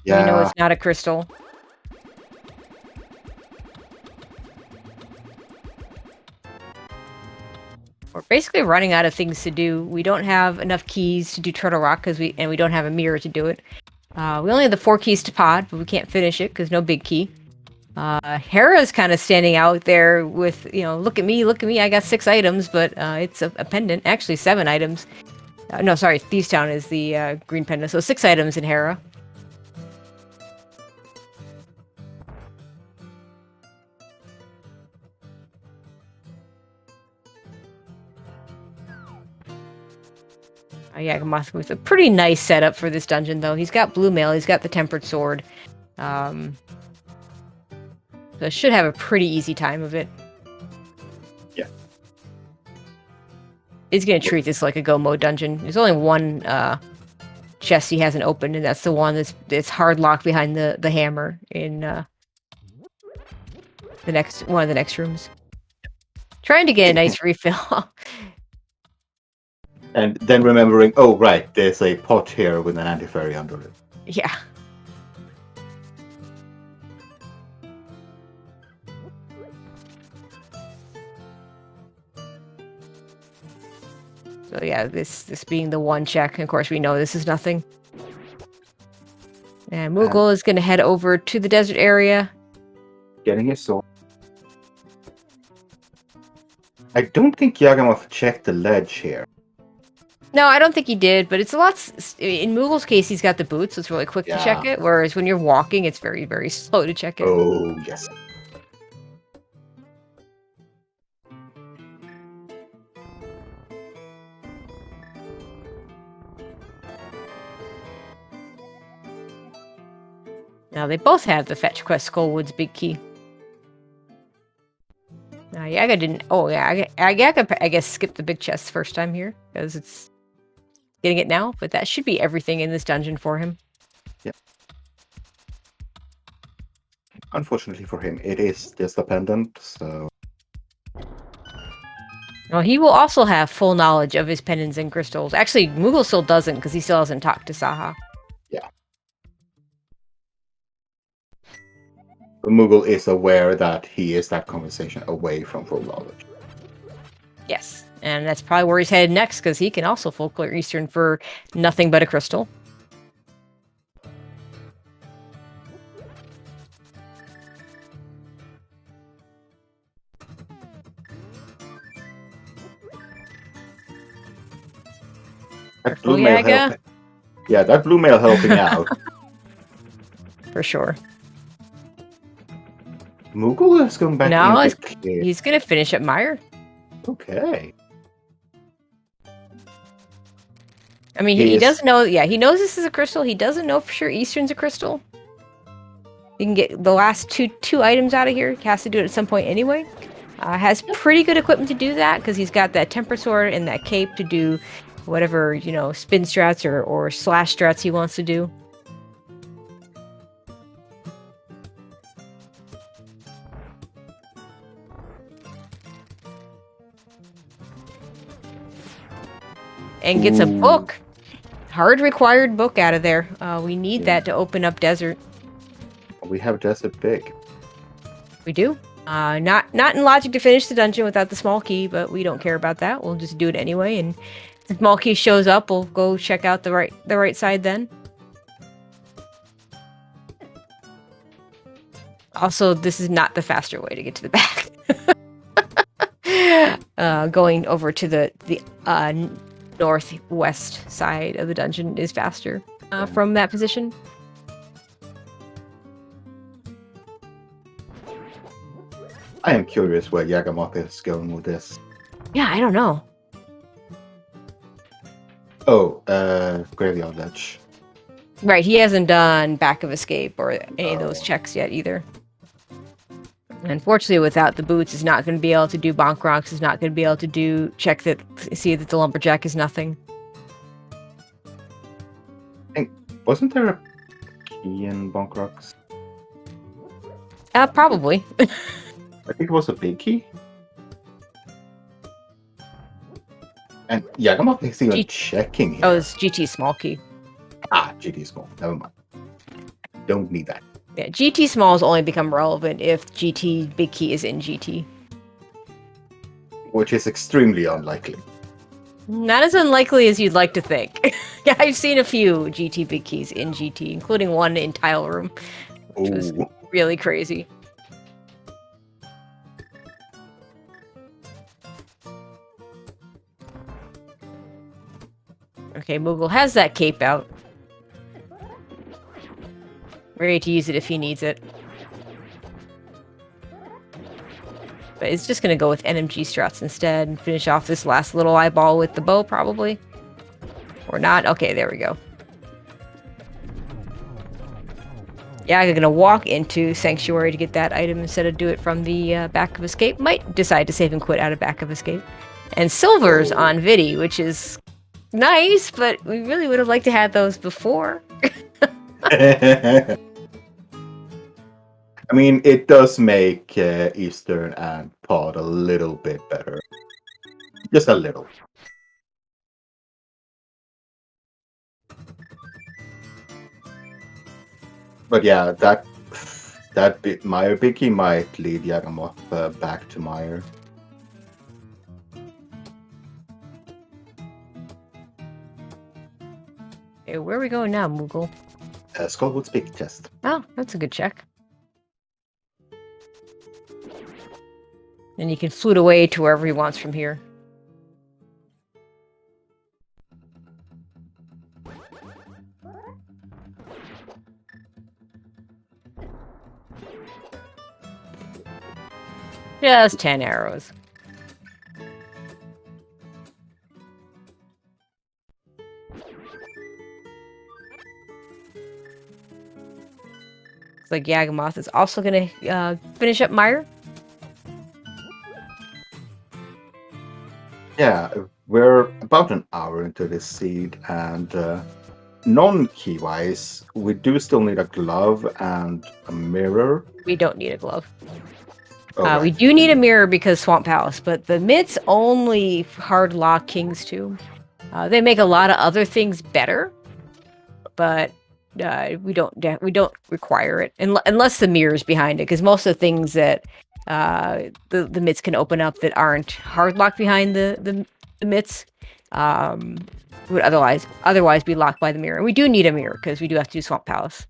Yeah. We know it's not a crystal. We're basically running out of things to do. We don't have enough keys to do Turtle Rock we don't have a mirror to do it. We only have the 4 keys to pod, but we can't finish it because no big key. Hera's kind of standing out there with, look at me, I got 6 items, but it's a pendant. Actually, 7 items. No, sorry, Thieves Town is the green pendant, so 6 items in Hera. Yagamoth with a pretty nice setup for this dungeon, though. He's got blue mail, he's got the tempered sword. So should have a pretty easy time of it. Yeah. He's gonna treat this like a go mode dungeon. There's only one chest he hasn't opened, and that's the one that's hard locked behind the hammer in one of the next rooms. Trying to get a nice refill. And then remembering, oh right, there's a pot here with an anti-fairy under it. Yeah. So yeah, this being the one check. Of course, we know this is nothing. And Moogle is going to head over to the desert area. Getting his sword. I don't think Yagamoth checked the ledge here. No, I don't think he did, but it's a lot... In Moogle's case, he's got the boots, so it's really quick to check it, whereas when you're walking, it's very, very slow to check it. Oh, yes. Now, they both have the fetch quest Skullwood's big key. Now, Yaga didn't... Oh, yeah, Yaga, I guess, skipped the big chest first time here, because it's getting it now, but that should be everything in this dungeon for him. Yep. Unfortunately for him, it is just a pendant, so... Well, he will also have full knowledge of his pendants and crystals. Actually, Moogle still doesn't, because he still hasn't talked to Saha. Yeah. But Moogle is aware that he is that conversation away from full knowledge. Yes, and that's probably where he's headed next, because he can also full clear Eastern for nothing but a crystal. That blue mail yeah, that blue mail helping out. For sure. Moogle is going back into he's going to finish up Meyer. Okay. I mean, he doesn't know... Yeah, he knows this is a crystal. He doesn't know for sure Eastern's a crystal. You can get the last two items out of here. He has to do it at some point anyway. Has pretty good equipment to do that, because he's got that temper sword and that cape to do whatever, you know, spin strats or slash strats he wants to do. And gets a book. Hard required book out of there. We need that to open up desert. We have desert big. We do. Not in logic to finish the dungeon without the small key, but we don't care about that. We'll just do it anyway, and if the small key shows up, we'll go check out the right side then. Also, this is not the faster way to get to the back. Going over to the northwest side of the dungeon is faster from that position. I am curious where Yagamoth is going with this. Yeah, I don't know. Oh, Graveyard Ledge. Right, he hasn't done Back of Escape or any of those checks yet either. Unfortunately, without the boots, he's not going to be able to do Bonk Rocks. He's not going to be able to see that the Lumberjack is nothing. Wasn't there a key in Bonk Rocks? Probably. I think it was a big key. And Yagamoth is even checking here. Oh, it's GT small key. Ah, GT small. Never mind. Don't need that. Yeah, GT small has only become relevant if GT big key is in GT. Which is extremely unlikely. Not as unlikely as you'd like to think. Yeah, I've seen a few GT big keys in GT, including one in Tile Room, which was really crazy. Okay, Moogle has that cape out. Ready to use it if he needs it. But it's just going to go with NMG strats instead and finish off this last little eyeball with the bow, probably. Or not. Okay, there we go. Yeah, I'm going to walk into Sanctuary to get that item instead of do it from the Back of Escape. Might decide to save and quit out of Back of Escape. And Silver's on Vidi, which is nice, but we really would have liked to have those before. I mean, it does make Eastern and Pod a little bit better. Just a little. But yeah, that bit Meyer Biggie might lead Yagamoth back to Meyer. Okay, where are we going now, Moogle? Skullwood's big chest. Oh, that's a good check. And you can flute away to wherever he wants from here. Just 10 arrows. Looks like Yagamoth is also going to finish up Mire. Yeah, we're about an hour into this seed, and non-key wise, we do still need a glove and a mirror. We don't need a glove. Oh, We right. do need a mirror because Swamp Palace, but the mitts only hard lock King's Tomb. They make a lot of other things better, but we don't require it unless the mirror's behind it. Because most of the things that the mitts can open up that aren't hard locked behind the mitts would otherwise be locked by the mirror. And we do need a mirror because we do have to do Swamp Palace.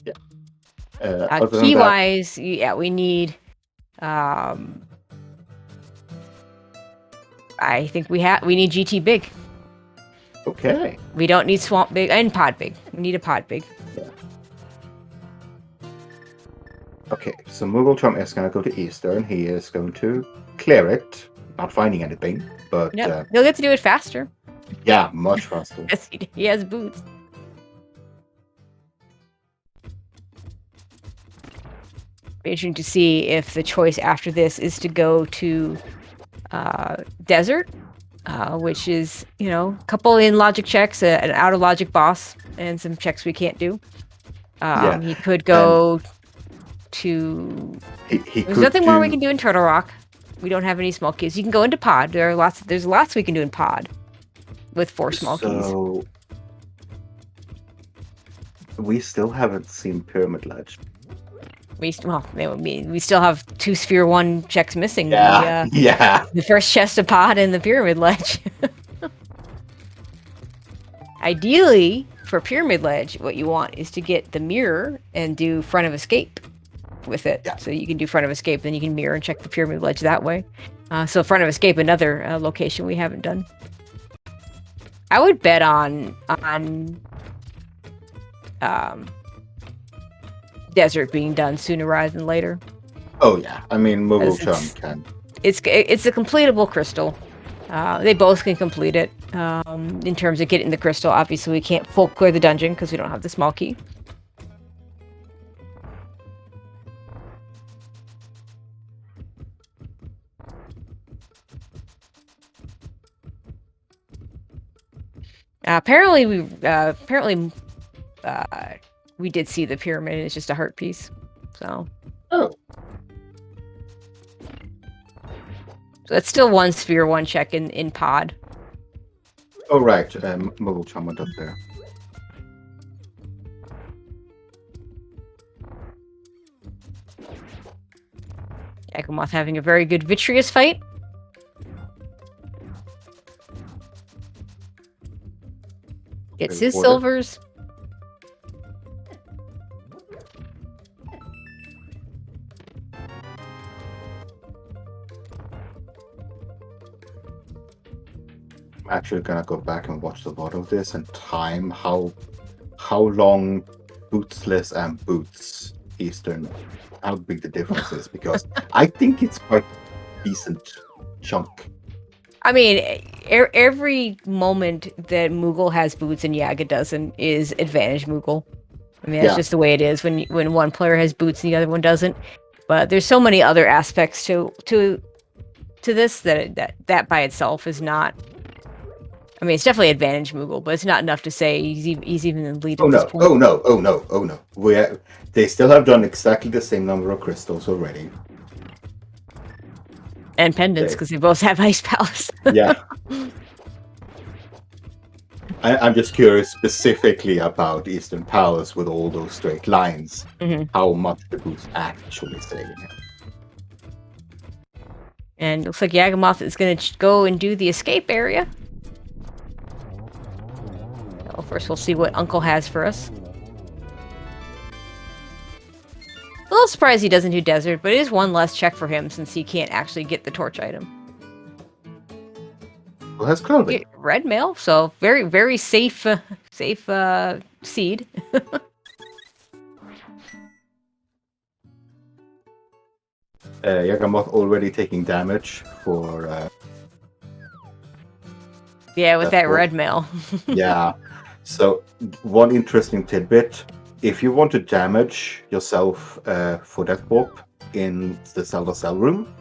Yeah. Other than Key that, wise, yeah, we need. I think we need GT big. okay. We don't need swamp big and pod big. We need a pod big. Yeah. Okay, so mooglecharm is going to go to Eastern. He is going to clear it, not finding anything, but Yep. He'll get to do it faster. yeah, much faster. Yes, he has boots. Be interesting to see if the choice after this is to go to desert, which is, a couple in logic checks, an out of logic boss, and some checks we can't do. Yeah, He could go to. There's nothing more we can do in Turtle Rock. We don't have any small keys. You can go into pod. There's lots we can do in pod with 4 small keys. So we still haven't seen Pyramid Ledge. We still have 2 Sphere 1 checks missing. Yeah, yeah. The first chest of pod and the Pyramid Ledge. Ideally, for Pyramid Ledge, what you want is to get the mirror and do front of escape with it. Yeah. So you can do front of escape, then you can mirror and check the Pyramid Ledge that way. So front of escape, another location we haven't done. I would bet on desert being done sooner rather than later. Oh yeah, I mean mooglecharm can. It's a completable crystal. They both can complete it. In terms of getting the crystal, obviously we can't full clear the dungeon because we don't have the small key. Apparently we did see the pyramid. It's just a heart piece. So. Oh. So that's still 1 Sphere 1 check in pod. Oh right, mooglecharm went up there. Yagamoth having a very good vitreous fight. Gets his silvers. I'm actually gonna go back and watch the VOD of this and time how long bootsless and boots Eastern, how big the difference is, because I think it's quite decent chunk. I mean, every moment that Moogle has boots and Yaga doesn't is advantage Moogle. I mean, that's just the way it is when one player has boots and the other one doesn't. But there's so many other aspects to this that by itself is not. I mean, it's definitely advantage Moogle, but it's not enough to say he's even in the lead at this point. Oh no! They still have done exactly the same number of crystals already. And pendants, because they both have Ice Palace. Yeah. I'm just curious specifically about Eastern Palace with all those straight lines. Mm-hmm. How much the boots actually say. And it looks like Yagamoth is going to go and do the escape area. So first we'll see what Uncle has for us. A little surprised he doesn't do desert, but it is one less check for him since he can't actually get the torch item. Who has clothing? Red mail, so very, very safe, safe seed. Yagamoth already taking damage for... Yeah, with that red mail. Yeah. So, one interesting tidbit. If you want to damage yourself for Death Warp in the Zelda Cell room,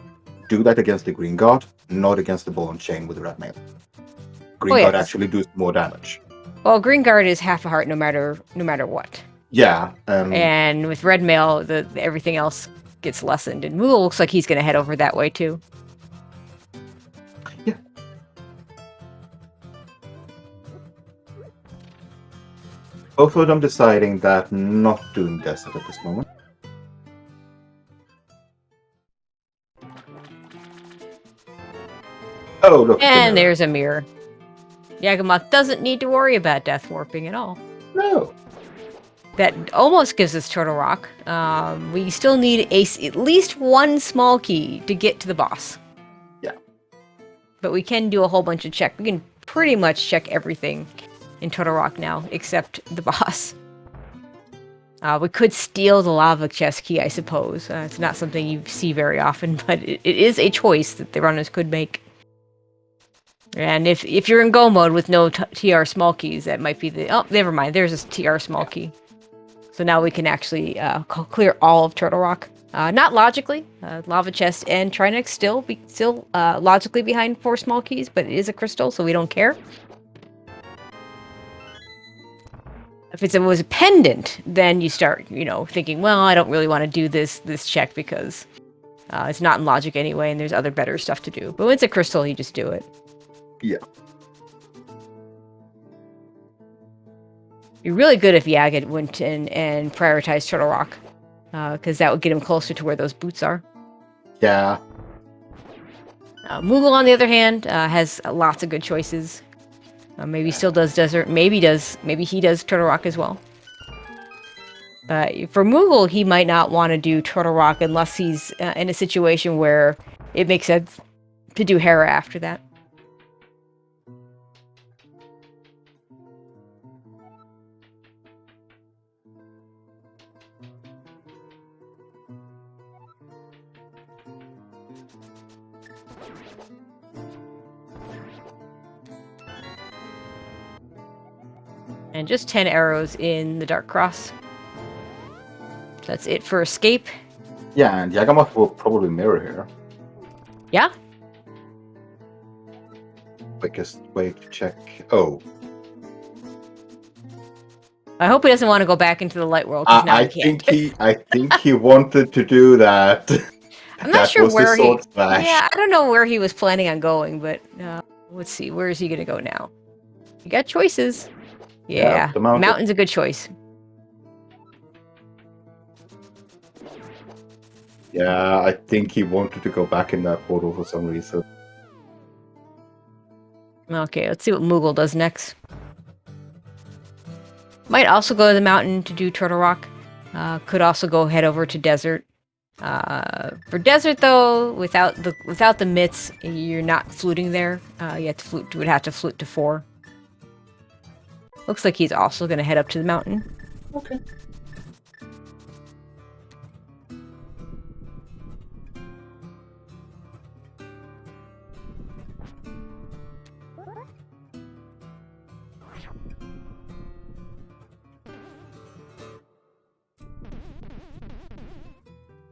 do that against the Green Guard, not against the Ball and Chain with the red mail. Green Guard actually does more damage. Well, Green Guard is half a heart no matter what. Yeah. And with red mail, everything else gets lessened. And Moogle looks like he's going to head over that way too. Yeah. Both of them deciding that not doing desert at this moment. Oh, look. And there's a mirror. Yagamoth doesn't need to worry about death warping at all. No. That almost gives us Turtle Rock. We still need at least one small key to get to the boss. Yeah. But we can do a whole bunch of check. We can pretty much check everything in Turtle Rock now, except the boss. We could steal the lava chest key, I suppose. It's not something you see very often, but it is a choice that the runners could make. And if you're in Go mode with no TR small keys, that might be the... Oh, never mind. There's a TR small key. So now we can actually clear all of Turtle Rock. Not logically. Lava chest and Trinex still logically behind 4 small keys, but it is a crystal, so we don't care. If it was a pendant, then you start, thinking, well, I don't really want to do this check because it's not in logic anyway, and there's other better stuff to do. But when it's a crystal, you just do it. Yeah. You're really good if Yaga went in and prioritized Turtle Rock, because that would get him closer to where those boots are. Yeah. Moogle, on the other hand, has lots of good choices. Maybe still does desert. Maybe he does Turtle Rock as well. For Moogle, he might not want to do Turtle Rock unless he's in a situation where it makes sense to do Hera after that. And just 10 arrows in the Dark Cross. That's it for escape. Yeah, and Yagamoth will probably mirror here. Yeah? Quickest way to check. Oh. I hope he doesn't want to go back into the light world. I think he wanted to do that. I'm not sure where he... Yeah, I don't know where he was planning on going, but let's see. Where is he going to go now? You got choices. Yeah, the mountain's a good choice. Yeah, I think he wanted to go back in that portal for some reason. Okay, let's see what Moogle does next. Might also go to the mountain to do Turtle Rock. Could also go head over to desert. For desert though, without the mitts, you're not fluting there. You have to flute. Would have to flute to 4. Looks like he's also going to head up to the mountain. Okay.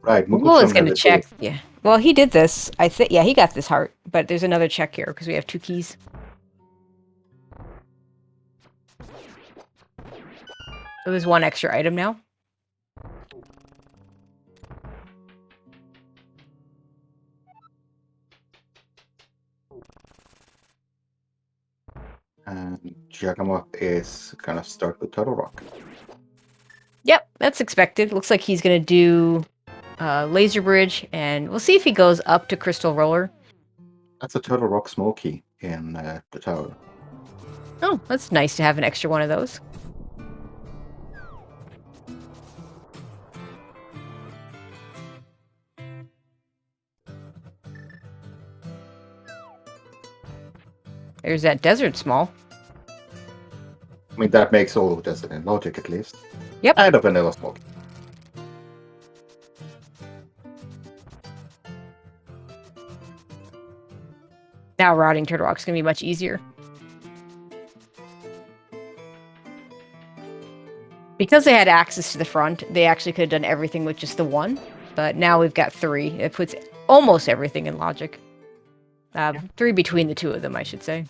Right, Moogle is going to check. Yeah. Well, he did this. I think. Yeah, he got this heart, but there's another check here because we have 2 keys. So there's 1 extra item now. And Yagamoth is gonna start with Turtle Rock. Yep, that's expected. Looks like he's gonna do Laser Bridge, and we'll see if he goes up to Crystal Roller. That's a Turtle Rock small key in the tower. Oh, that's nice to have an extra one of those. There's that desert small. I mean, that makes all of Desert in logic, at least. Yep. And a vanilla smoke. Now routing Turtle Rock's gonna be much easier. Because they had access to the front, they actually could have done everything with just the one. But now we've got 3. It puts almost everything in logic. 3 between the 2 of them, I should say.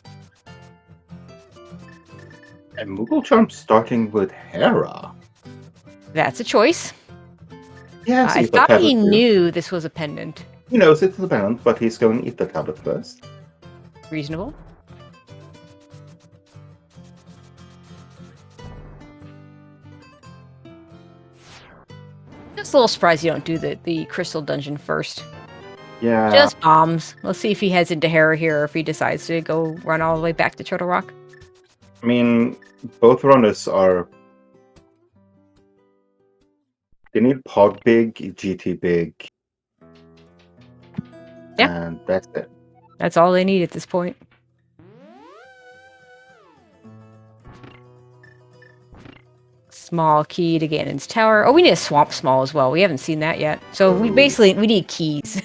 And mooglecharm starting with Hera. That's a choice. Yeah, I Ether thought tablet he too. knew this was a pendant. He knows it's a pendant, but he's going to eat the tablet first. Reasonable. Just a little surprised you don't do the crystal dungeon first. Yeah. Just bombs. Let's see if he heads into Hera here or if he decides to go run all the way back to Turtle Rock. I mean, both runners are... They need Pod big, GT big. Yeah. And that's it. That's all they need at this point. Small key to Ganon's tower. Oh, we need a swamp small as well. We haven't seen that yet. So we need keys.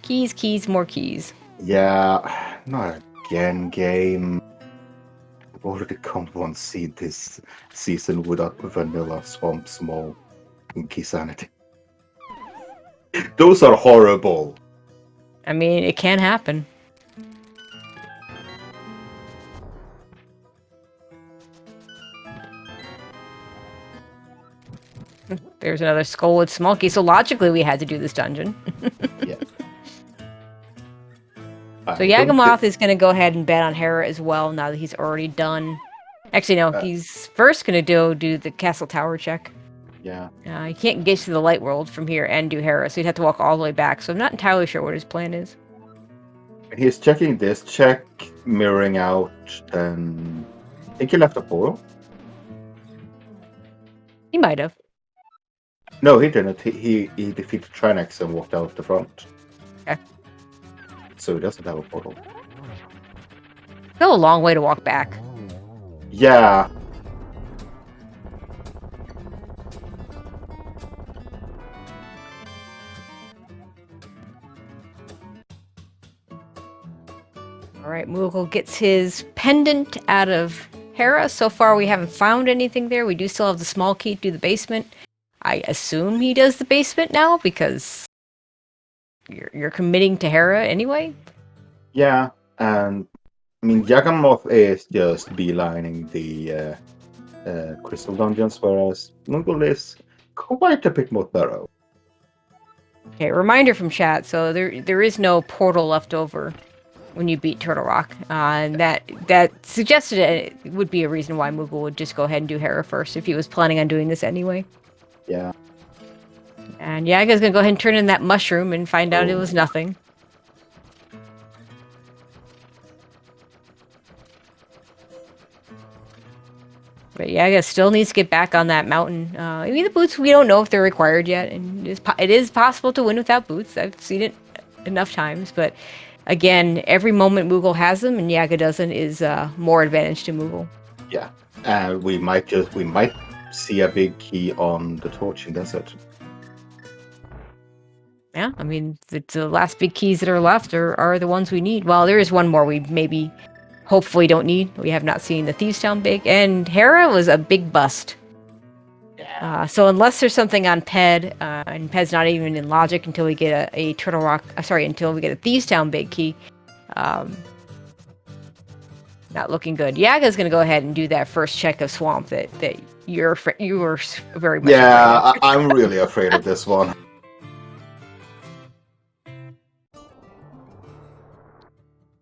keys, more keys. Yeah, not again, game. I've already come once see this season without vanilla swamp small and key sanity. Those are horrible. I mean, it can happen. There's another skull with small key. So logically, we had to do this dungeon. Yeah. So Yagamoth is going to go ahead and bet on Hera as well now that he's already done. Actually, no, he's first going to do the castle tower check. Yeah. He can't get to the light world from here and do Hera, so he'd have to walk all the way back. So I'm not entirely sure what his plan is. He's checking this check, mirroring out, and I think he left a portal. He might have. No, he didn't. He defeated Trinex and walked out the front. Okay. So he doesn't have a portal. Still a long way to walk back. Yeah. Alright, Moogle gets his pendant out of Hera. So far, we haven't found anything there. We do still have the small key to the basement. I assume he does the basement now, because you're committing to Hera anyway? Yeah, and I mean, Yagamoth is just beelining the crystal dungeons, whereas Moogle is quite a bit more thorough. Okay, reminder from chat. So there is no portal left over when you beat Turtle Rock. And that suggested it would be a reason why Moogle would just go ahead and do Hera first if he was planning on doing this anyway. Yeah. And Yaga's gonna go ahead and turn in that mushroom and find out it was nothing. But Yaga still needs to get back on that mountain. I mean, the boots, we don't know if they're required yet. And it is possible to win without boots. I've seen it enough times. But again, every moment Moogle has them and Yaga doesn't is more advantage to Moogle. Yeah. We might see a big key on the Torching Desert. Yeah, I mean, the last big keys that are left are the ones we need. Well, there is one more we maybe, hopefully don't need. We have not seen the Thieves Town big. And Hera was a big bust. Yeah. So unless there's something on Ped, and Ped's not even in logic until we get a Turtle Rock, until we get a Thieves Town big key. Not looking good. Yaga's going to go ahead and do that first check of Swamp that you were very much Yeah, I'm really afraid of this one.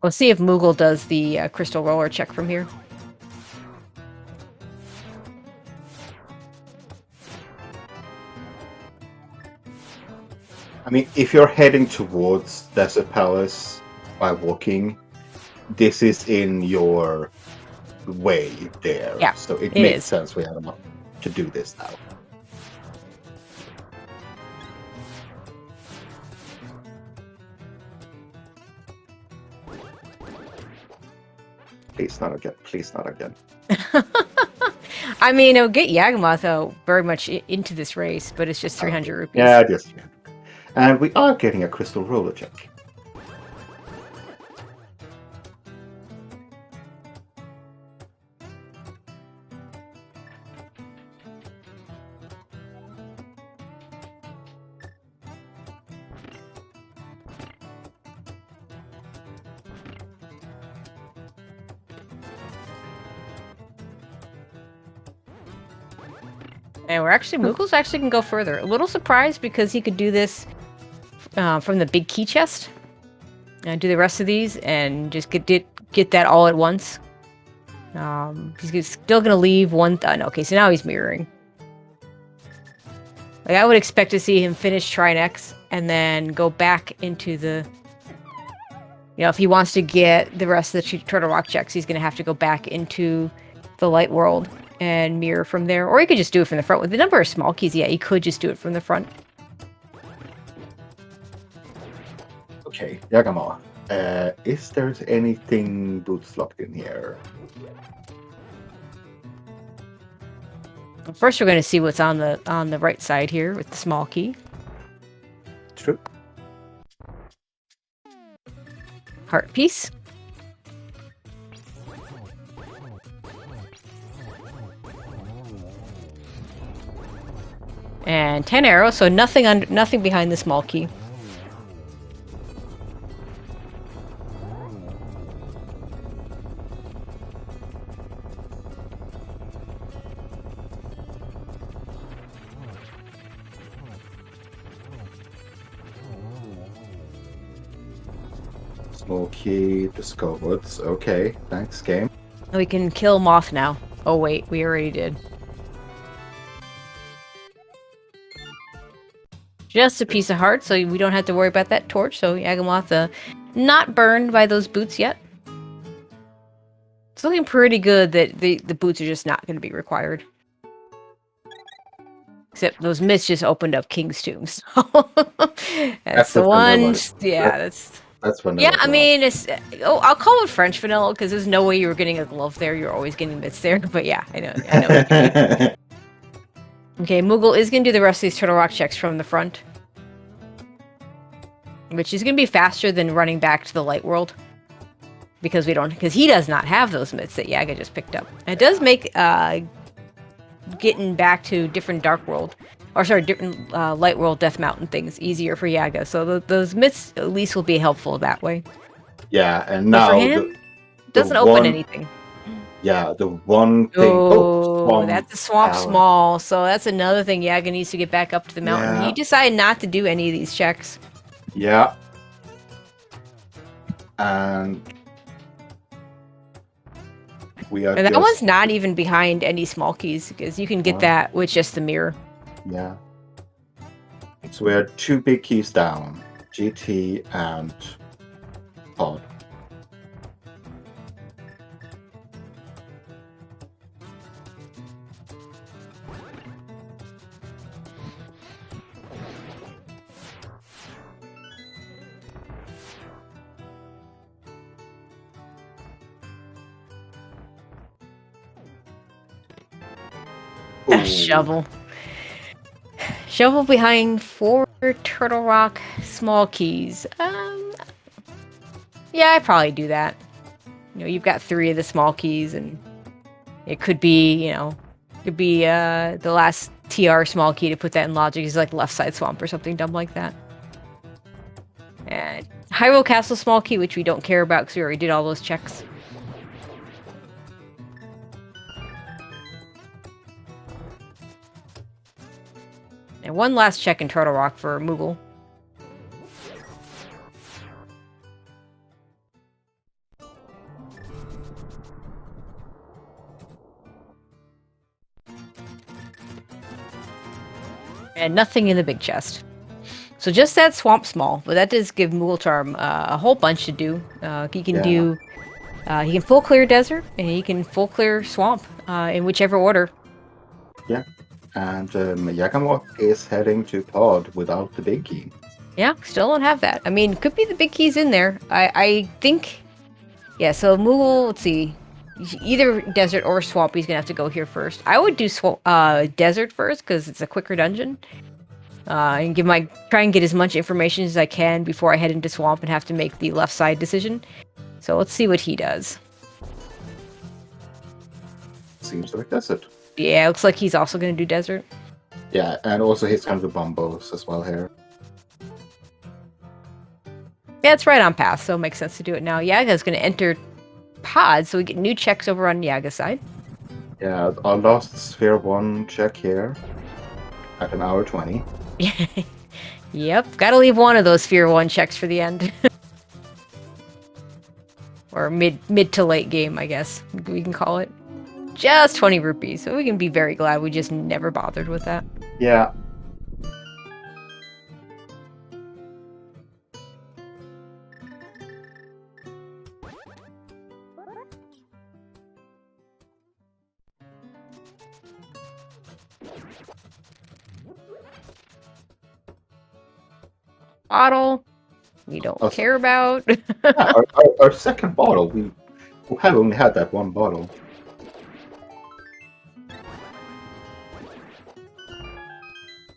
We'll see if Moogle does the Crystal Roller check from here. I mean, if you're heading towards Desert Palace by walking, this is in your way there. Yeah, so it it makes is. sense for Yagamoth to do this now. Please not again. Please not again. I mean, it'll get Yagamoth very much into this race, but it's just 300 rupees. Yeah, just. And we are getting a crystal roller check. And Moogle's actually can go further. A little surprised because he could do this from the big key chest. And do the rest of these and just get that all at once. He's still gonna leave one. Okay, so now he's mirroring. Like I would expect to see him finish Trinex and then go back into the. You know, if he wants to get the rest of the Turtle Rock checks, he's gonna have to go back into the light world and mirror from there, or he could just do it from the front with the number of small keys. Yeah, he could just do it from the front. Okay, Yagamoth. Is there anything boots locked in here? First, we're going to see what's on the right side here with the small key. True. Heart piece. And 10 arrows, so nothing behind the small key. Small key, Disco Woods. Okay, thanks, game. We can kill Moth now. Oh wait, we already did. Just a piece of heart, so we don't have to worry about that torch. So Yagamoth, not burned by those boots yet. It's looking pretty good that the boots are just not going to be required. Except those myths just opened up King's Tomb. So that's the one. Yeah, that's vanilla. Yeah, I mean, I'll call it French vanilla because there's no way you were getting a glove there. You're always getting myths there. But yeah, I know. What you mean. Okay, Moogle is going to do the rest of these Turtle Rock checks from the front. Which is going to be faster than running back to the light world. Because he does not have those myths that Yaga just picked up. And it does make getting back to different different light world Death Mountain things easier for Yaga. So those myths at least will be helpful that way. Yeah, and now for him, doesn't open anything. Yeah, the one thing. Oh, that's the swamp small. So that's another thing Yaga needs to get back up to the mountain. Yeah. He decided not to do any of these checks. Yeah. And that one's not even behind any small keys because you can get that with just the mirror. Yeah. So we are 2 big keys down, GT and Pod. Shovel. Shovel behind 4 Turtle Rock small keys. Yeah, I'd probably do that. You know, you've got 3 of the small keys, and it could be, the last TR small key to put that in logic is like left side swamp or something dumb like that. And Hyrule Castle small key, which we don't care about because we already did all those checks. And one last check in Turtle Rock for Moogle. And nothing in the big chest. So just that swamp small, but that does give mooglecharm a whole bunch to do. He can do He can full clear desert, and he can full clear swamp, in whichever order. Yeah. And Yagamoth is heading to pod without the big key. Yeah, still don't have that. I mean, could be the big key's in there. I think... Yeah, so Moogle, let's see. Either desert or swamp, he's going to have to go here first. I would do desert first, because it's a quicker dungeon. And try and get as much information as I can before I head into swamp and have to make the left side decision. So let's see what he does. Seems like desert. Yeah, looks like he's also going to do desert. Yeah, and also he's going to do bombos as well here. Yeah, it's right on path, so it makes sense to do it now. Yaga's going to enter pod, so we get new checks over on Yaga's side. Yeah, our last Sphere 1 check here at an hour 20. Yep, gotta leave one of those Sphere 1 checks for the end. Or mid to late game, I guess we can call it. Just 20 rupees, so we can be very glad we just never bothered with that. Yeah. Bottle, we don't care about. Yeah, our second bottle, we have only had that one bottle.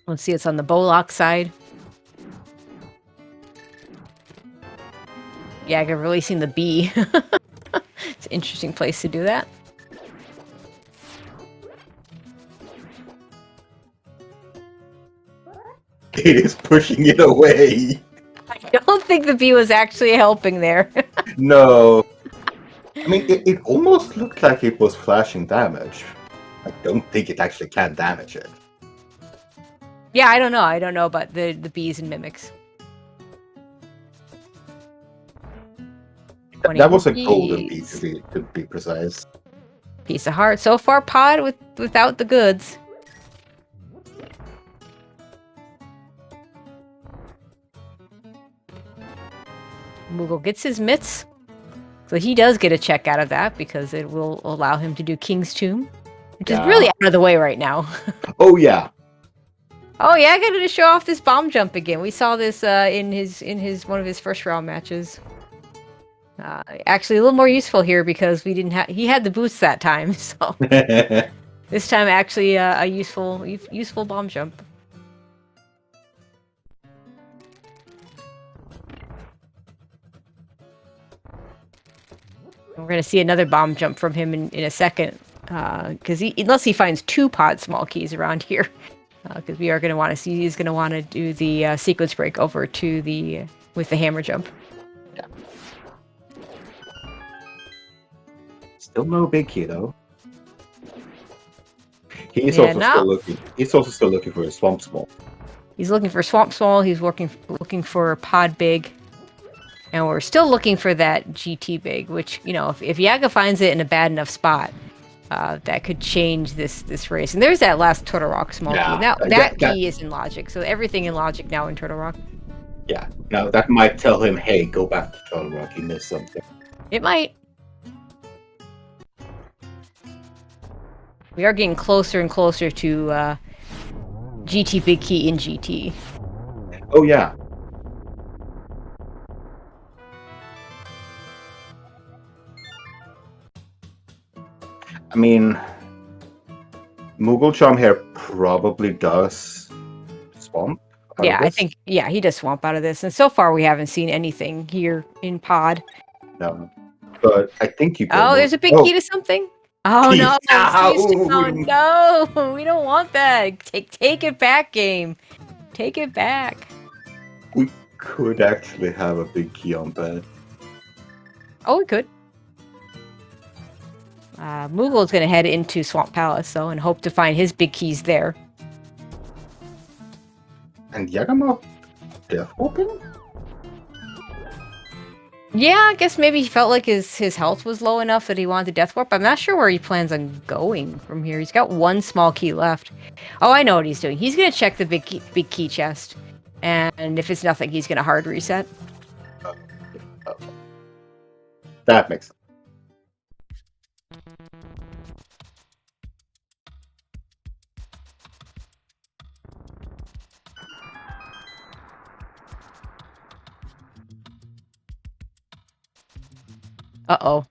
Let's see, it's on the Bollock side. Yaga releasing the bee. It's an interesting place to do that. It is pushing it away. I don't think the bee was actually helping there. No. I mean, it almost looked like it was flashing damage. I don't think it actually can damage it. Yeah, I don't know. I don't know about the bees and mimics. That was a golden bee, to be precise. Piece of heart. So far, pod without the goods. Moogle gets his mitts. So he does get a check out of that because it will allow him to do King's Tomb, which is really out of the way right now. Oh yeah. Oh yeah, I got to show off this bomb jump again. We saw this in his one of his first round matches. Actually, a little more useful here because we didn't have he had the boost that time, so this time actually a useful bomb jump. We're gonna see another bomb jump from him in a second, because unless he finds two pod small keys around here, because we are gonna want to see he's gonna want to do the sequence break over to with the hammer jump. Yeah. Still no big key though. He's still looking. He's also still looking for a swamp small. He's looking for swamp small. He's looking for pod big. And we're still looking for that GT big, which, you know, if Yaga finds it in a bad enough spot, that could change this race. And there's that last Turtle Rock small key. Now, that key is in Logic, so everything in Logic now in Turtle Rock. Yeah, now that might tell him, hey, go back to Turtle Rock, you missed something. It might. We are getting closer and closer to GT big key in GT. Oh, yeah. I mean, mooglecharm here probably does swamp. Yeah, I think, he does swamp out of this. And so far, we haven't seen anything here in pod. No, but I think you can. Oh, there's a big key to something? Oh, no. No, we don't want that. Take it back, game. Take it back. We could actually have a big key on bed. Oh, we could. Moogle is going to head into Swamp Palace, though, and hope to find his big keys there. And Yagamoth death warping? Yeah, I guess maybe he felt like his health was low enough that he wanted to death warp. I'm not sure where he plans on going from here. He's got one small key left. Oh, I know what he's doing. He's going to check the big key chest. And if it's nothing, he's going to hard reset. That makes sense. Uh-oh.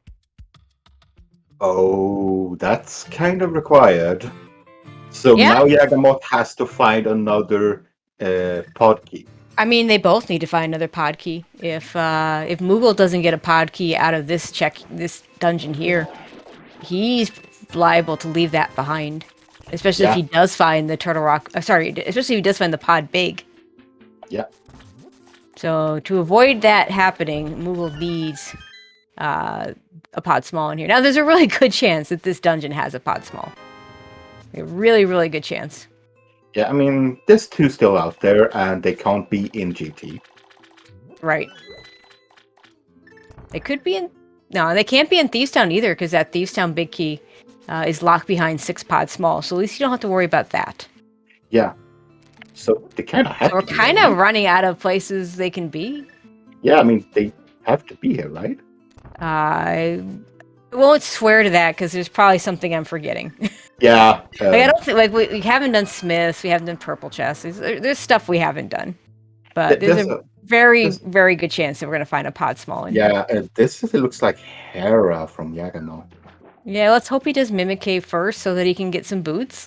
Oh, that's kind of required. So Yeah. now Yagamoth has to find another pod key. I mean, they both need to find another pod key. If Moogle doesn't get a pod key out of this dungeon here, he's liable to leave that behind. Especially if Yeah. he does find the turtle rock. Especially if he does find the pod big. Yeah. So to avoid that happening, Moogle needs a pod small in here. Now, there's a really good chance that this dungeon has a pod small. A really, really good chance. Yeah, I mean, there's two still out there, and they can't be in GT. Right. They could be in... No, they can't be in Thieves Town either, because that Thieves Town big key is locked behind 6 pod small, so at least you don't have to worry about that. Yeah. So they kind of have So we're to be kind here, of running out of places they can be. Yeah, I mean, they have to be here, right? I won't swear to that, because there's probably something I'm forgetting. Yeah. Like, I don't think... Like, we haven't done Smiths, we haven't done Purple Chests. There's stuff we haven't done. But there's a very, very good chance that we're going to find a pod small in here. Yeah, this looks like Hera from Yagamoth. Yeah, let's hope he does Mimic Cave first so that he can get some boots.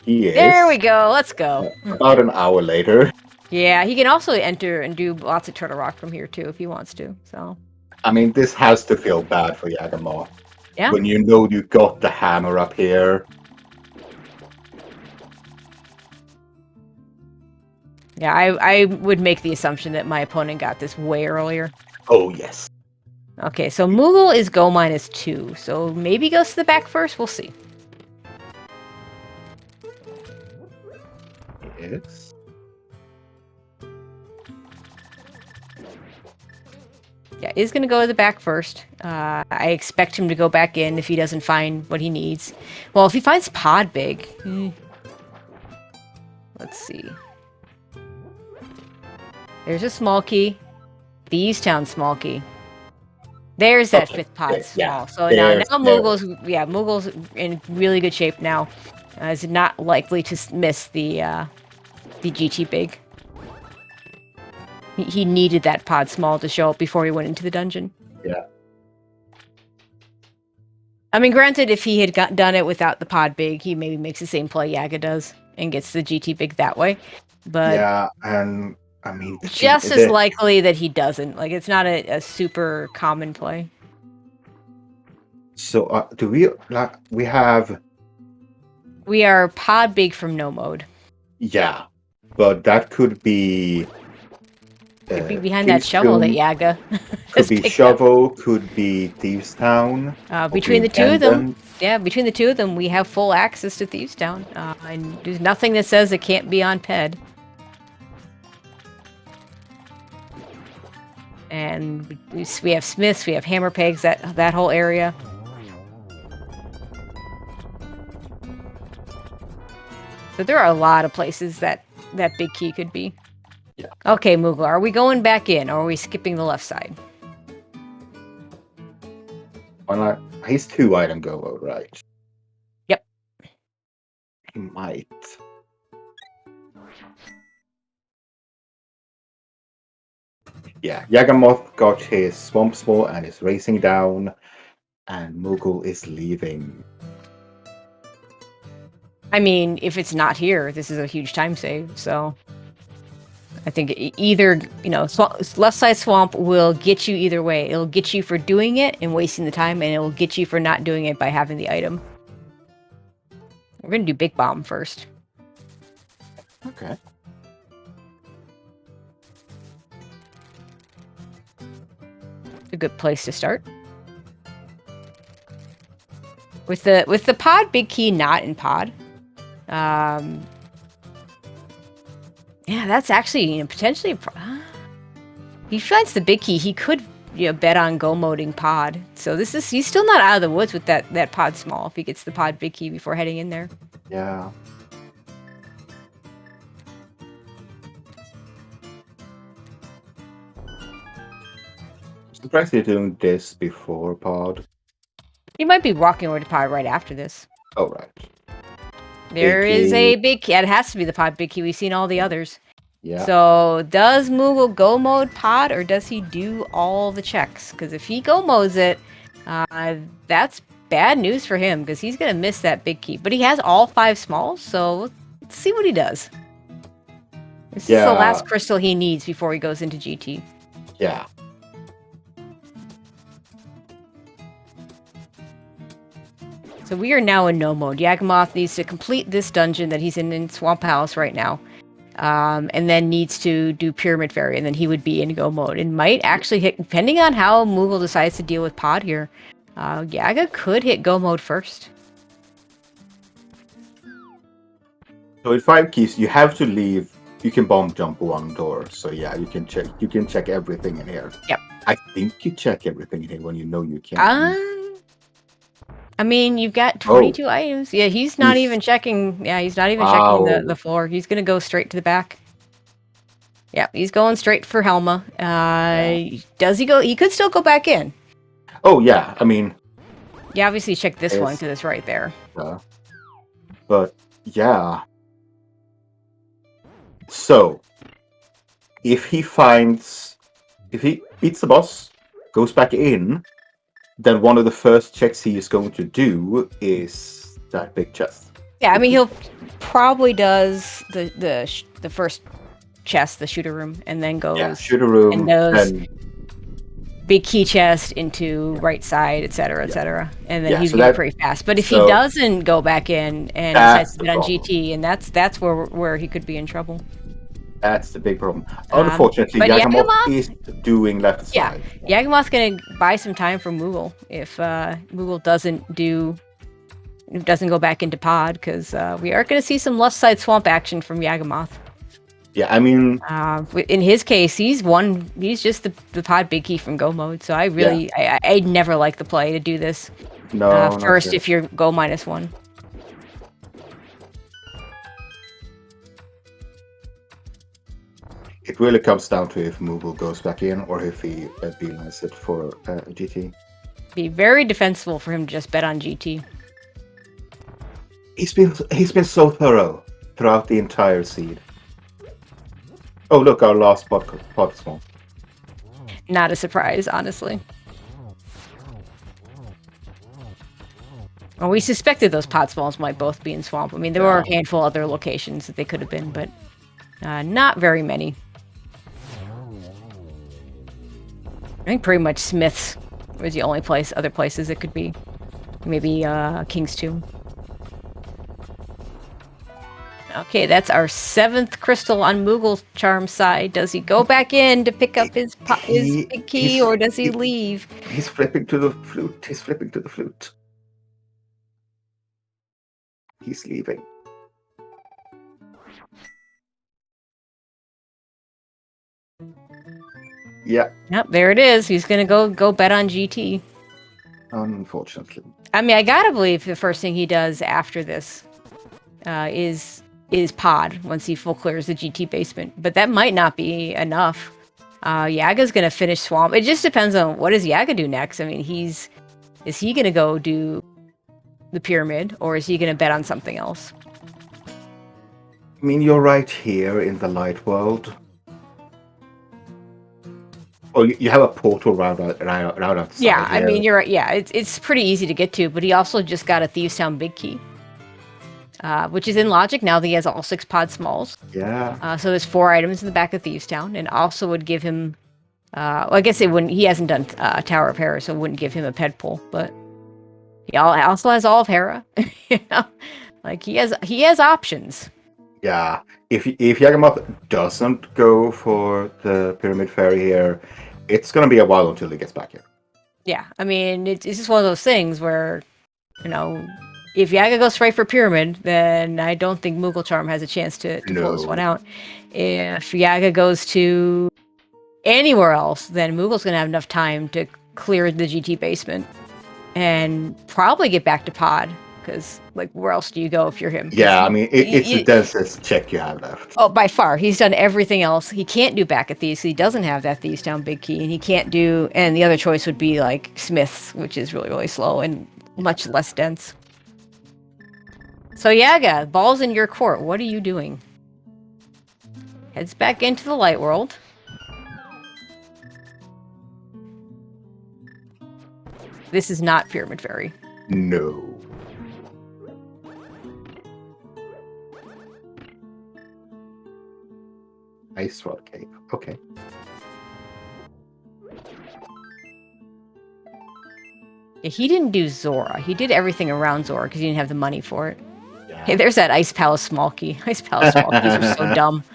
He is. There we go, let's go. About an hour later. Yeah, he can also enter and do lots of Turtle Rock from here too if he wants to, so. I mean, this has to feel bad for Yagamoth. Yeah. When you know you got the hammer up here. Yeah, I would make the assumption that my opponent got this way earlier. Oh, yes. Okay, so Moogle is go -2, so maybe goes to the back first, we'll see. Yes. Yeah, is going to go to the back first. I expect him to go back in if he doesn't find what he needs. Well, if he finds pod big... Let's see. There's a small key. The East Town small key. There's that 5th pod small. Yeah, So now Moogle's in really good shape now. Is not likely to miss the GT big. He needed that pod small to show up before he went into the dungeon. Yeah. I mean, granted, if he had done it without the pod big, he maybe makes the same play Yaga does and gets the GT big that way. But yeah, and I mean, just as likely that he doesn't. Like, it's not a super common play. So, do we like we have? We are pod big from no mode. Yeah, but that could be. Could be behind that shovel that Yaga. Could be shovel. Could be Thieves Town. Between the two of them, between the two of them, we have full access to Thieves Town, and there's nothing that says it can't be on Ped. And we have Smiths, we have Hammer Pegs, that whole area. So there are a lot of places that big key could be. Yeah. Okay, Moogle, are we going back in, or are we skipping the left side? Why not? He's 2 item go, right? Yep. He might. Yeah, Yagamoth got his Swamp Spore and is racing down, and Moogle is leaving. I mean, if it's not here, this is a huge time save, so... I think either, left side swamp will get you either way. It'll get you for doing it and wasting the time, and it will get you for not doing it by having the item. We're going to do Big Bomb first. Okay. A good place to start. With the pod big key not in pod. Yeah, that's actually potentially. He finds the big key. He could bet on go moding pod. So he's still not out of the woods with that pod small if he gets the pod big key before heading in there. Yeah. Surprised you're doing this before pod. He might be walking over to pod right after this. Oh, right. There is a big key. It has to be the pod big key. We've seen all the others. Yeah. So does Moogle go mode pod or does he do all the checks? Because if he go modes it, that's bad news for him because he's gonna miss that big key. But he has all 5 smalls, so let's see what he does. This is the last crystal he needs before he goes into GT. Yeah. So we are now in no mode. Yagamoth needs to complete this dungeon that he's in Swamp House right now. And then needs to do Pyramid Fairy, and then he would be in go mode. And might actually hit, depending on how Moogle decides to deal with Pod here, Yaga could hit go mode first. So with 5 keys, you have to leave. You can bomb jump 1 door. So yeah, you can check. You can check everything in here. Yep. I think you check everything in here when you know you can. I mean, you've got 22 items. Yeah, he's not even checking. Yeah, he's not even checking the floor. He's gonna go straight to the back. Yeah, he's going straight for Helma. Does he go? He could still go back in. Oh yeah, I mean. Yeah, obviously check this one because it's right there. But yeah. So, if he beats the boss, goes back in, then one of the first checks he is going to do is that big chest. Yeah, I mean he'll probably does the first chest, the shooter room, and then goes shooter room and does big key chest into right side, etc., etc. And then he's getting pretty fast. But if he doesn't go back in and decides to get on GT, and that's where he could be in trouble. That's the big problem. Unfortunately, Yagamoth is doing left side. Yeah, Yagamoth's gonna buy some time for Moogle if Moogle doesn't go back into pod, because we are gonna see some left side swamp action from Yagamoth. Yeah, I mean, in his case, he's just the pod big key from go mode. So I never like the play to do this. No, first if you're go -1. It really comes down to if Moogle goes back in or if he beelines it for GT. Be very defensible for him to just bet on GT. He's been so thorough throughout the entire seed. Oh look, our last pod swamp. Not a surprise, honestly. Well, we suspected those pod spawns might both be in swamp. I mean, there were a handful of other locations that they could have been, but not very many. I think pretty much Smith's was the only other places it could be. Maybe King's Tomb. Okay, that's our 7th crystal on mooglecharm's side. Does he go back in to pick up his big key, or does he leave? He's flipping to the flute. He's flipping to the flute. He's leaving. Yeah. Yep, there it is. He's gonna go bet on GT. Unfortunately. I mean, I gotta believe the first thing he does after this is pod once he full clears the GT basement. But that might not be enough. Yaga's gonna finish swamp. It just depends on what does Yaga do next. I mean, is he gonna go do the pyramid, or is he gonna bet on something else? I mean, you're right here in the light world. Oh, you have a portal round outside. Yeah, I mean, you're right. Yeah, it's pretty easy to get to, but he also just got a Thieves Town big key, which is in logic now that he has all 6 pod smalls. Yeah. So there's 4 items in the back of Thieves Town, and also would give him. Well, I guess it wouldn't. He hasn't done Tower of Hera, so it wouldn't give him a ped pull, but he also has all of Hera. You know, like he has options. Yeah. If Yagamoth doesn't go for the Pyramid Fairy here, it's gonna be a while until he gets back here. Yeah, I mean, it's just one of those things where, you know, if Yaga goes straight for Pyramid, then I don't think mooglecharm has a chance to pull this one out. If Yaga goes to anywhere else, then Moogle's going to have enough time to clear the GT basement and probably get back to pod. Because, like, where else do you go if you're him? Yeah, I mean, it's the densest check you have left. Oh, by far. He's done everything else. He can't do back at Thieves. He doesn't have that Thieves Town big key. And he can't do... And the other choice would be, like, Smith's, which is really, really slow and much less dense. So, Yaga, ball's in your court. What are you doing? Heads back into the light world. This is not Pyramid Fairy. No. Ice Rock Cave. Okay. Yeah, he didn't do Zora. He did everything around Zora because he didn't have the money for it. Yeah. Hey, there's that Ice Palace Smallkey. Ice Palace Smallkeys are so dumb.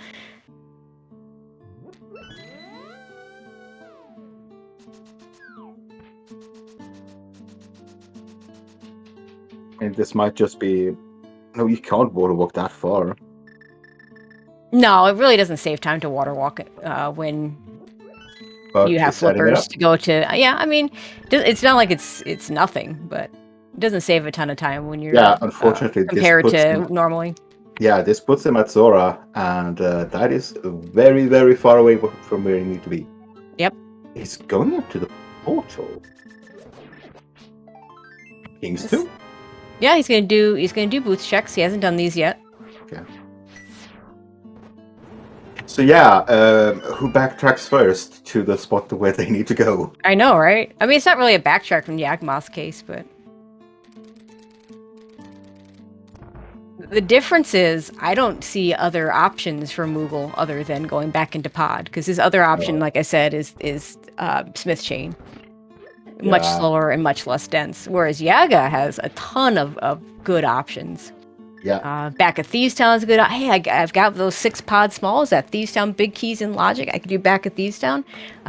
And this might just be... No, you can't water walk that far. No, it really doesn't save time to water walk when But you have setting it flippers up. to go to. Yeah, I mean, it's not like it's nothing, but it doesn't save a ton of time when you're unfortunately, compared this puts to them, normally. Yeah, this puts them at Zora, and that is very, very far away from where you need to be. Yep. He's going up to the portal. Kings 2? Yeah, he's gonna do boots checks. He hasn't done these yet. Okay. So yeah, who backtracks first to the spot where they need to go? I know, right? I mean, it's not really a backtrack from Yagamoth's case, but the difference is I don't see other options for Moogle other than going back into Pod, because his other option, like I said, is Smith Chain. Much slower and much less dense, whereas Yaga has a ton of good options. Yeah. Back at Thieves Town is a good. Hey, I've got those 6 pod smalls at Thieves Town, big keys in Logic. I could do back at Thieves Town,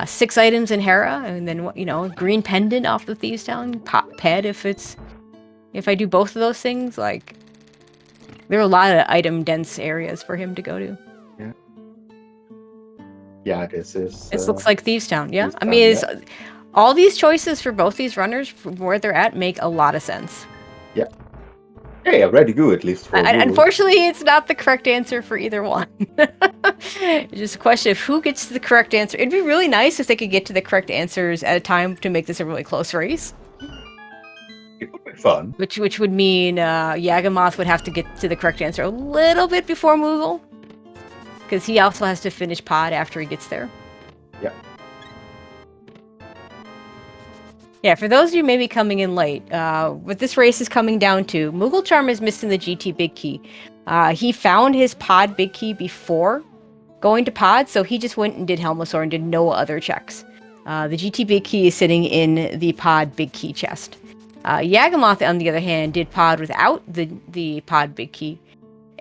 6 items in Hera, and then green pendant off the Thieves Town ped if I do both of those things. Like, there are a lot of item dense areas for him to go to. Yeah. Yeah, this is. This looks like Thieves Town. Yeah, Thieves I mean, Town, all these choices for both these runners, from where they're at, make a lot of sense. Yeah. Hey, already good, at least for unfortunately, it's not the correct answer for either one. It's just a question of who gets to the correct answer. It'd be really nice if they could get to the correct answers at a time to make this a really close race. It would be fun. Which would mean Yagamoth would have to get to the correct answer a little bit before Moogle, because he also has to finish Pod after he gets there. Yeah. Yeah, for those of you maybe coming in late, what this race is coming down to, mooglecharm is missing the GT big key. He found his Pod big key before going to Pod, so he just went and did Helmasaur and did no other checks. The GT big key is sitting in the Pod big key chest. Yagamoth, on the other hand, did Pod without the Pod big key,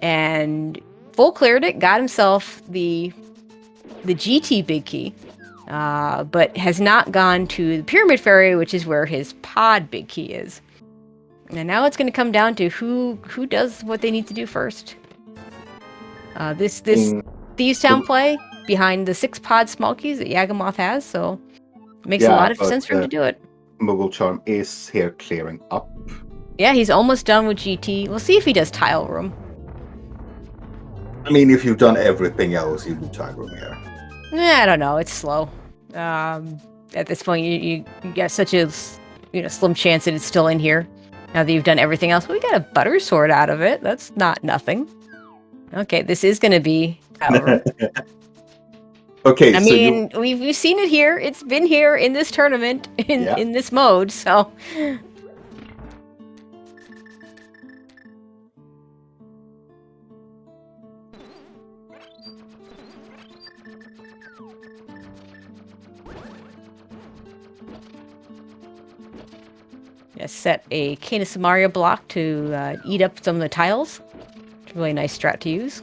and full cleared it, got himself the GT big key. But has not gone to the Pyramid Fairy, which is where his Pod big key is. And now it's going to come down to who does what they need to do first. This Thieves Town play behind the 6 Pod small keys that Yagamoth has, so it makes a lot of sense for him to do it. mooglecharm is here clearing up. Yeah, he's almost done with GT. We'll see if he does Tile Room. I mean, if you've done everything else, you do Tile Room here. I don't know. It's slow. At this point, you get such a slim chance that it's still in here. Now that you've done everything else, we got a butter sword out of it. That's not nothing. Okay, this is going to be. Okay, I mean, we've seen it here. It's been here in this tournament in this mode. So. Set a Canis block to eat up some of the tiles. It's a really nice strat to use.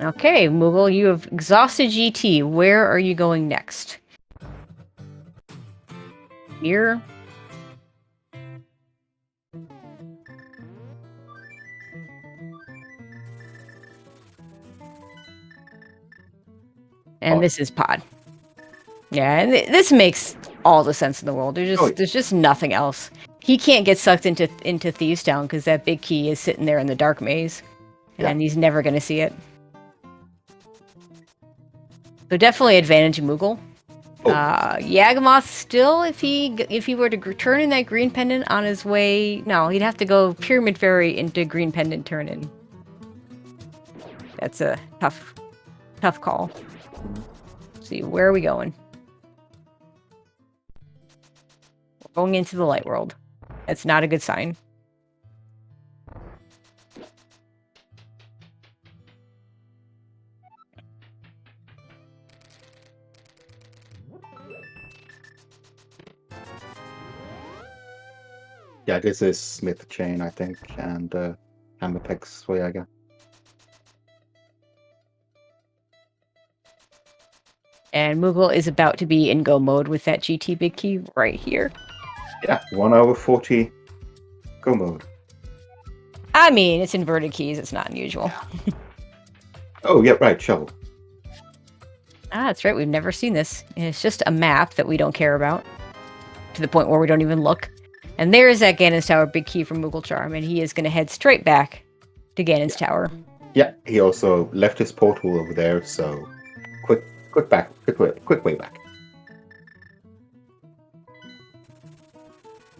Okay, Moogle, you have exhausted GT. Where are you going next? Here? And this is Pod. Yeah, and this makes all the sense in the world. There's just nothing else. He can't get sucked into Thieves Town because that big key is sitting there in the dark maze, and he's never going to see it. So definitely advantage Moogle. Yagamoth still, if he were to turn in that green pendant on his way, no, he'd have to go Pyramid Fairy into green pendant turn in. That's a tough call. Let's see, where are we going? We're going into the light world. That's not a good sign. Yeah, this is Smith Chain, I think, and Hammer Pegs for Yaga. And Moogle is about to be in go mode with that GT big key right here. Yeah, 1/40 go mode. I mean, it's inverted keys. It's not unusual. Oh, yeah, right, shovel. Ah, that's right. We've never seen this. It's just a map that we don't care about, to the point where we don't even look. And there is that Ganon's Tower big key from mooglecharm, and he is going to head straight back to Ganon's Tower. Yeah, he also left his portal over there, so quick way back.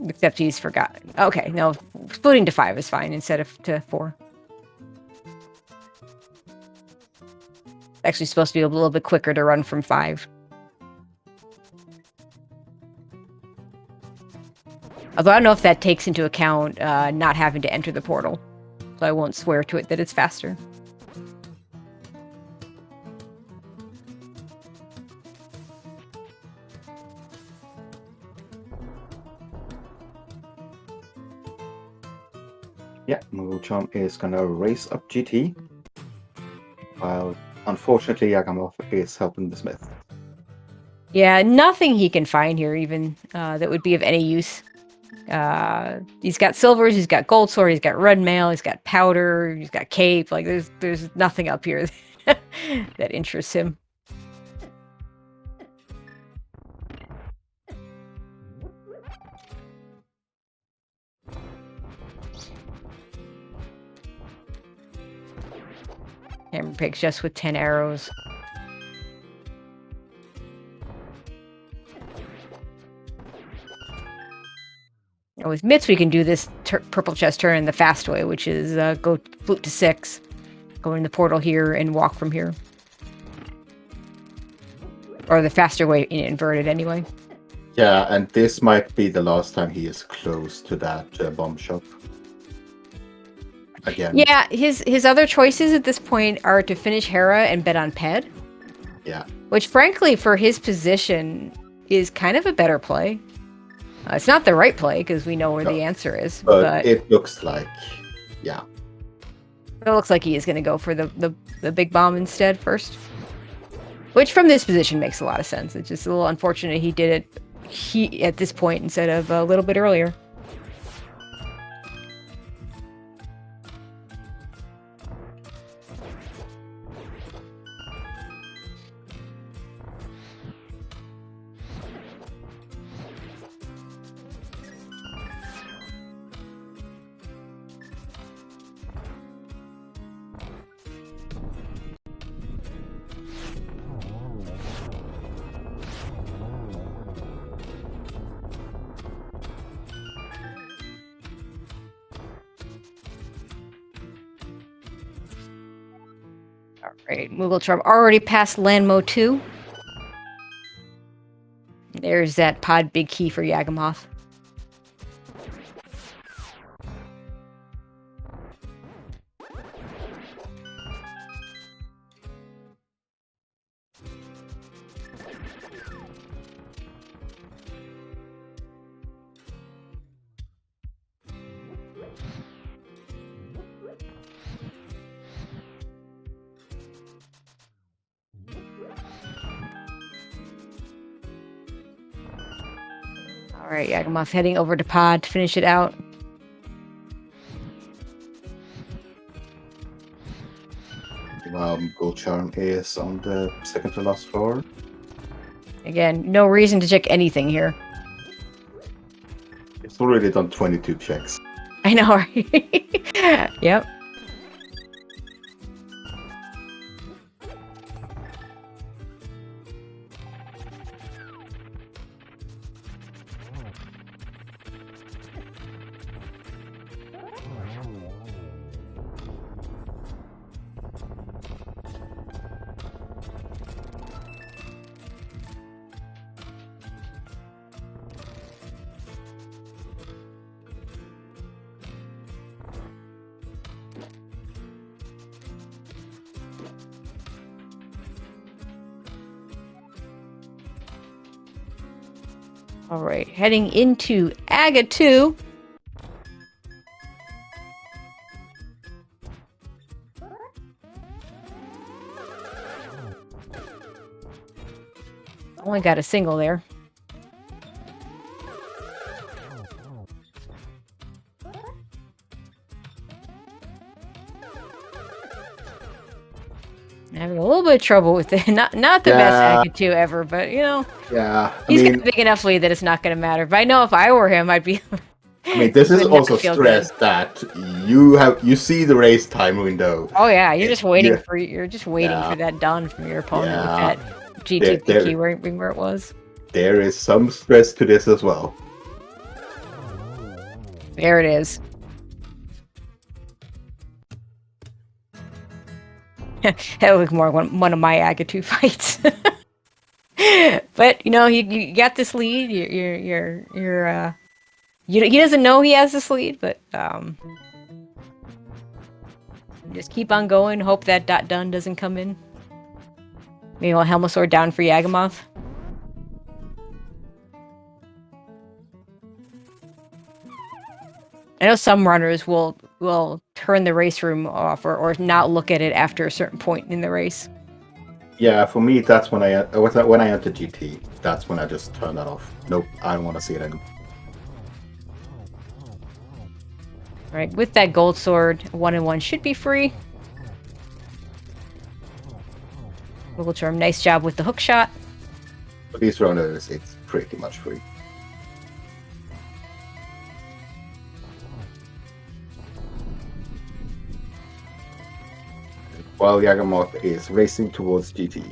Except he's forgotten. Okay, no, splitting to 5 is fine instead of to 4. Actually supposed to be a little bit quicker to run from 5. Although I don't know if that takes into account not having to enter the portal. So I won't swear to it that it's faster. Yeah, mooglecharm is gonna race up GT, while unfortunately Yagamoth is helping the Smith. Yeah, nothing he can find here even that would be of any use. He's got silvers, he's got gold sword, he's got red mail, he's got powder, he's got cape. Like there's nothing up here that interests him. Hammer picks just with 10 arrows. With Mitts, we can do this purple chest turn in the fast way, which is go flute to 6, go in the portal here, and walk from here. Or the faster way, inverted anyway. Yeah, and this might be the last time he is close to that bomb shop. Again. Yeah, his other choices at this point are to finish Hera and bet on Ped. Yeah. Which, frankly, for his position, is kind of a better play. It's not the right play, because we know where the answer is. But it looks like, yeah. It looks like he is going to go for the big bomb instead first. Which, from this position, makes a lot of sense. It's just a little unfortunate he did it at this point instead of a little bit earlier. Alright, mooglecharm already passed Landmo 2. There's that pod big key for Yagamoth. Alright, Yagamoth heading over to pod to finish it out. While mooglecharm is on the second to last floor. Again, no reason to check anything here. It's already done 22 checks. I know, right? Yep. All right, heading into AGA 2. Only got a single there. Having a little bit of trouble with it. Not the best AGA 2 ever, but you know. Yeah, He's got a big enough lead that it's not going to matter. But I know if I were him, I'd be. I mean, this is also stress that you see the race time window. Oh yeah, you're just waiting for that done from your opponent with that GTP key where it was. There is some stress to this as well. There it is. That looked more like one of my AGA 2 fights. But you know, you got this lead. He doesn't know he has this lead, but just keep on going. Hope that done doesn't come in. Maybe I'll Helmet Sword down for Yagamoth. I know some runners will turn the race room off or not look at it after a certain point in the race. Yeah, for me, that's when I enter GT. That's when I just turn that off. Nope, I don't want to see it anymore. Right, with that gold sword, 1-1 should be free. mooglecharm, nice job with the hook shot. For these runners, it's pretty much free. While Yagamoth is racing towards GT.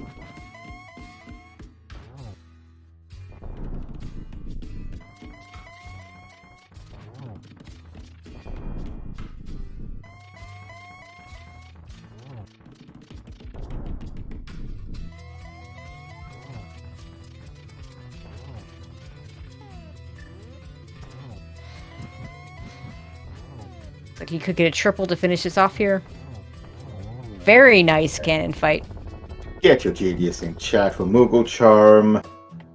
Like he could get a triple to finish this off here. Very nice cannon fight. Get your GDs in chat for mooglecharm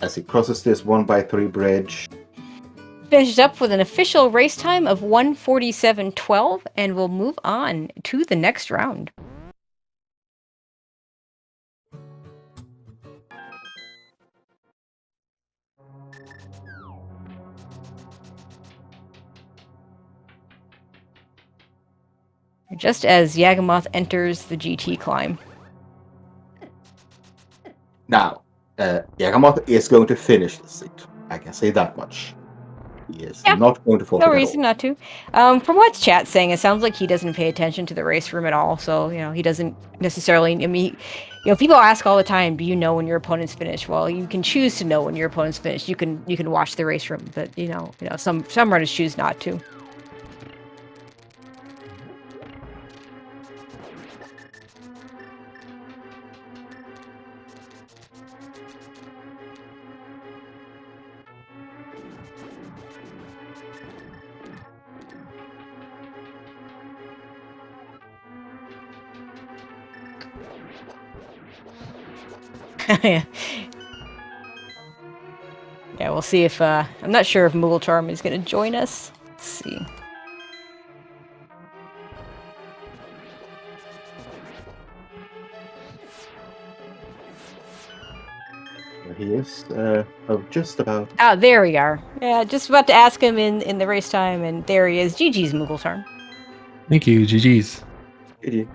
as he crosses this 1x3 bridge. Finishes up with an official race time of 1:47.12, and we'll move on to the next round. Just as Yagamoth enters the GT climb. Now, Yagamoth is going to finish the seat. I can say that much. He is not going to forfeit. No reason not to. From what chat's saying, it sounds like he doesn't pay attention to the race room at all. So, you know, he doesn't necessarily. I mean, you know, people ask all the time, "Do you know when your opponent's finished?" Well, you can choose to know when your opponent's finished. You can watch the race room, but you know, some runners choose not to. Yeah, we'll see if I'm not sure if mooglecharm is going to join us. Let's see. There he is. Just about. Oh, there we are. Yeah, just about to ask him in the race time, and there he is. GG's mooglecharm. Thank you, GG's. GG.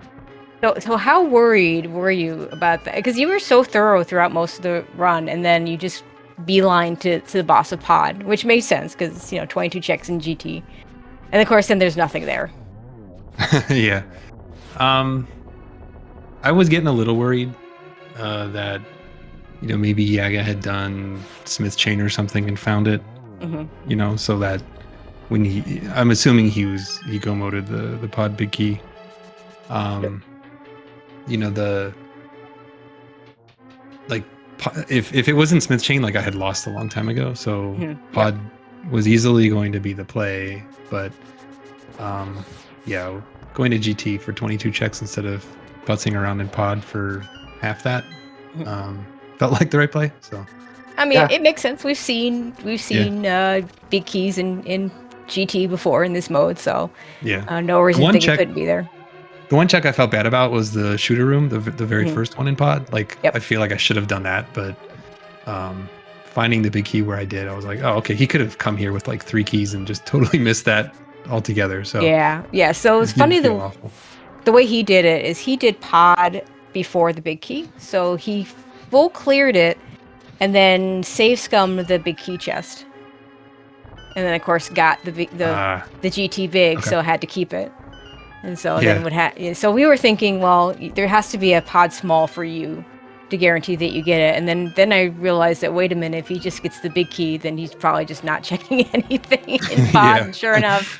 So how worried were you about that? Because you were so thorough throughout most of the run, and then you just beeline to the boss of Pod, which made sense because 22 checks in GT, and of course then there's nothing there. Yeah. I was getting a little worried that maybe Yaga had done Smith Chain or something and found it. Mm-hmm. So that when I'm assuming he go-moded the Pod Big Key. The like if it wasn't Smith Chain, like I had lost a long time ago, so Pod was easily going to be the play, but going to GT for 22 checks instead of putzing around in Pod for half that felt like the right play. So I mean, it makes sense. We've seen big keys in GT before in this mode, so no reason to think it couldn't be there. The one check I felt bad about was the shooter room, the very first one in Pod. Like, I feel like I should have done that, but finding the big key where I did, I was like, oh, okay, he could have come here with like 3 keys and just totally missed that altogether. So yeah. So it's funny the way he did it is he did Pod before the big key, so he full cleared it and then save scummed the big key chest, and then of course got the GT big, so had to keep it. And so then so we were thinking, well, there has to be a Pod small for you to guarantee that you get it. And then I realized that, wait a minute, if he just gets the big key, then he's probably just not checking anything in Pod. And sure enough,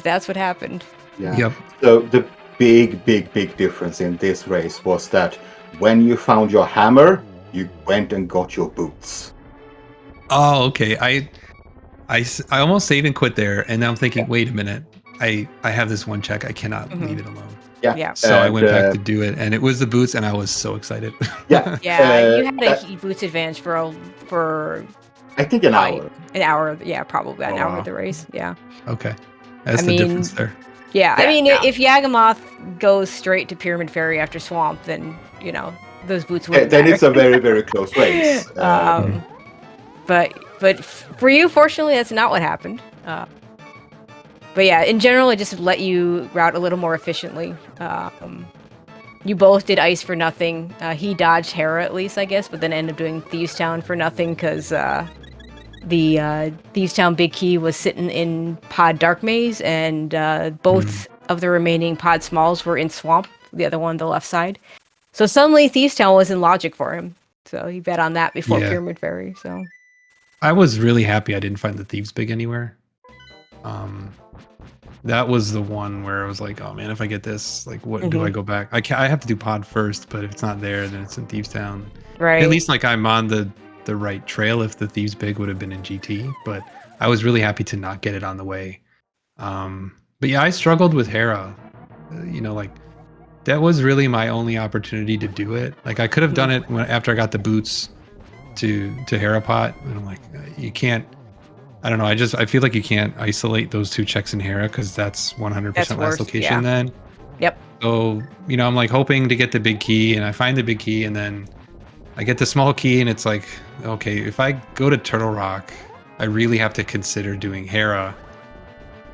that's what happened. Yeah. Yep. So the big difference in this race was that when you found your hammer, you went and got your boots. Oh, okay. I almost save and quit there, and now I'm thinking, wait a minute. I have this one check. I cannot leave it alone. Yeah. So I went back to do it, and it was the boots, and I was so excited. Yeah. You had a boots advantage for I think an hour. An hour, probably an hour of the race. Yeah. Okay. That's the difference there. Yeah, I mean, if Yagamoth goes straight to Pyramid Fairy after Swamp, then those boots wouldn't then matter. it's a very, very close race. But for you, fortunately, that's not what happened. But yeah, in general, it just let you route a little more efficiently. You both did Ice for nothing. He dodged Hera at least, I guess, but then ended up doing Thieves Town for nothing because the Thieves Town Big Key was sitting in Pod Dark Maze, and both of the remaining Pod Smalls were in Swamp, the other one on the left side. So suddenly Thieves Town was in logic for him. So he bet on that before Pyramid Fairy. So I was really happy I didn't find the Thieves Big anywhere. That was the one where I was like, oh man, if I get this, like, what do I go back? I have to do Pod first, but if it's not there, then it's in Thieves Town. Right. At least like I'm on the right trail if the Thieves Big would have been in GT, but I was really happy to not get it on the way. But yeah, I struggled with Hera. Like that was really my only opportunity to do it. Like I could have done it after I got the boots to Hera Pot, and I'm like, you can't. I don't know. I feel like you can't isolate those 2 checks in Hera because that's 100% last location then. Yep. So, I'm like hoping to get the big key, and I find the big key, and then I get the small key, and it's like, okay, if I go to Turtle Rock, I really have to consider doing Hera.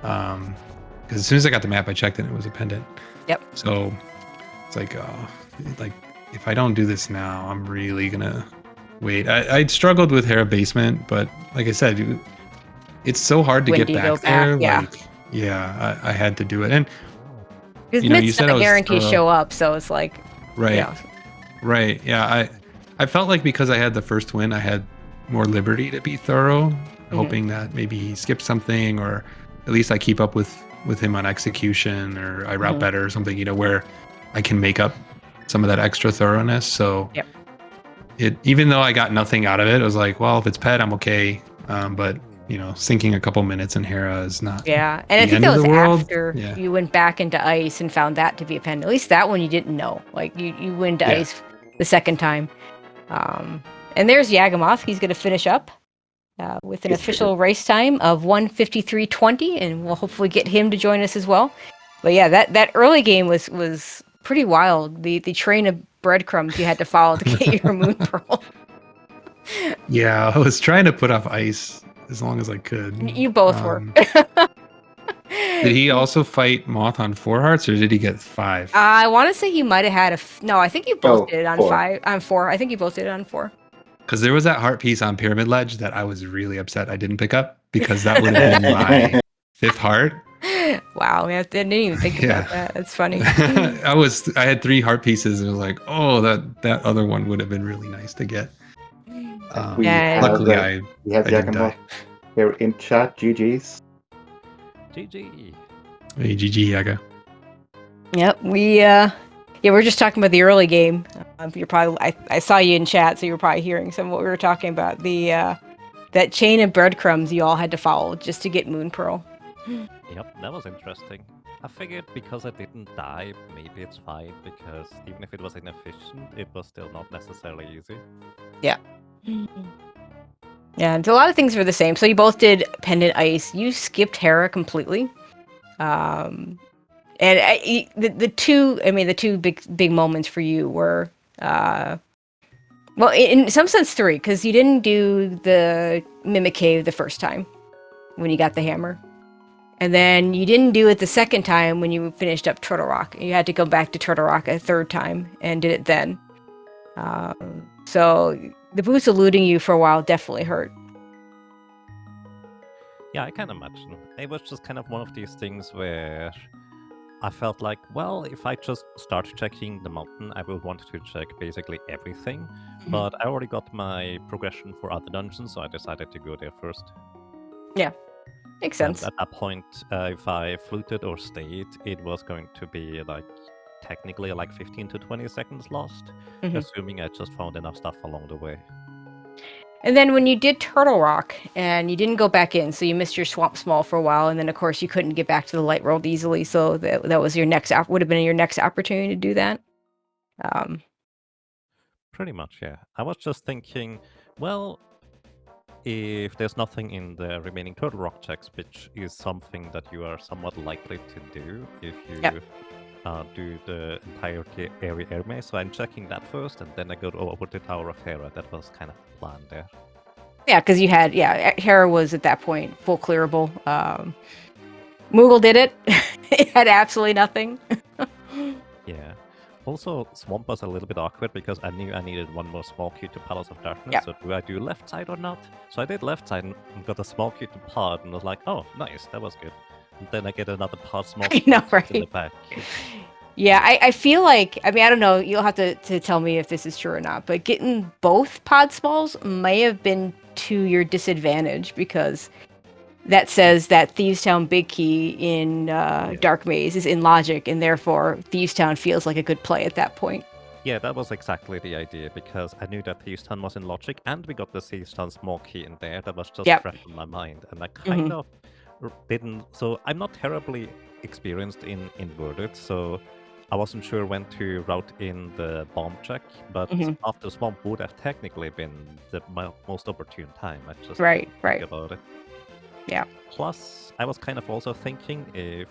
Because as soon as I got the map, I checked and it was a pendant. Yep. So it's like, if I don't do this now, I'm really gonna wait. I struggled with Hera Basement, but like I said, it's so hard to get back there. I had to do it. And you said not guaranteed show up, so it's like right. Yeah, I felt like because I had the first win, I had more liberty to be thorough, hoping that maybe he skipped something, or at least I keep up with him on execution, or I route better or something, where I can make up some of that extra thoroughness. So even though I got nothing out of it, I was like, well, if it's pet, I'm okay. But sinking a couple minutes in Hera is not. Yeah, and I think that was after you went back into Ice and found that to be a pen. At least that one you didn't know. Like you went to Ice the second time. And there's Yagamoth. He's going to finish up with an official race time of 1:53:20, and we'll hopefully get him to join us as well. But yeah, that early game was pretty wild. The train of breadcrumbs you had to follow to get your Moon Pearl. Yeah, I was trying to put off Ice as long as I could. You both were. Did he also fight Moth on 4 hearts, or did he get 5? I want to say he might have had no, I think you both did it on 4. 5, on 4. I think you both did it on 4. Because there was that heart piece on Pyramid Ledge that I was really upset I didn't pick up, because that would have been my 5th heart. Wow, I didn't even think about that. That's funny. I had 3 heart pieces, and it was like, oh, that other one would have been really nice to get. Luckily, I didn't die. Here in chat, GG's. GG. Hey, GG, Yaga. Yep, we're just talking about the early game. You're probably I saw you in chat, so you were probably hearing some of what we were talking about. The that chain of breadcrumbs you all had to follow just to get Moon Pearl. Yep, that was interesting. I figured because I didn't die, maybe it's fine, because even if it was inefficient, it was still not necessarily easy. Yeah. Yeah, and a lot of things were the same. So you both did Pendant Ice. You skipped Hera completely. And the two big moments for you were, well, in some sense 3, because you didn't do the Mimic Cave the first time when you got the hammer. And then you didn't do it the second time when you finished up Turtle Rock. You had to go back to Turtle Rock a third time and did it then. So the boost eluding you for a while definitely hurt. Yeah, I can imagine. It was just kind of one of these things where I felt like, well, if I just start checking the mountain, I will want to check basically everything. Mm-hmm. But I already got my progression for other dungeons, so I decided to go there first. Yeah, makes sense. And at that point, if I fluted or stayed, it was going to be like technically like 15 to 20 seconds lost, assuming I just found enough stuff along the way. And then when you did Turtle Rock and you didn't go back in, so you missed your Swamp Small for a while, and then of course you couldn't get back to the Light World easily, so that was your next would have been your next opportunity to do that. Pretty much, yeah. I was just thinking, well, if there's nothing in the remaining Turtle Rock checks, which is something that you are somewhat likely to do if you do the entire area air maze. So I'm checking that first, and then I go over to Tower of Hera. That was kind of the plan there. Yeah, because you had, Hera was at that point full clearable. Moogle did it. It had absolutely nothing. Yeah. Also, Swamp was a little bit awkward because I knew I needed one more small cube to Palace of Darkness. Yep. So do I do left side or not? So I did left side and got a small cube to Pod, and was like, oh, nice, that was good. And then I get another Pod small cube in the back. Yeah, I feel like, I mean, I don't know, you'll have to tell me if this is true or not, but getting both Pod Smalls may have been to your disadvantage, because that says that Thieves Town Big Key in Dark Maze is in logic, and therefore Thieves Town feels like a good play at that point. Yeah, that was exactly the idea, because I knew that Thieves Town was in logic, and we got the Thieves Town small key in there that was just fresh in my mind, and I kind of didn't. So I'm not terribly experienced in Inverted, so I wasn't sure when to route in the bomb check, but after Swamp would have technically been the most opportune time. I just think about it. Yeah. Plus, I was kind of also thinking if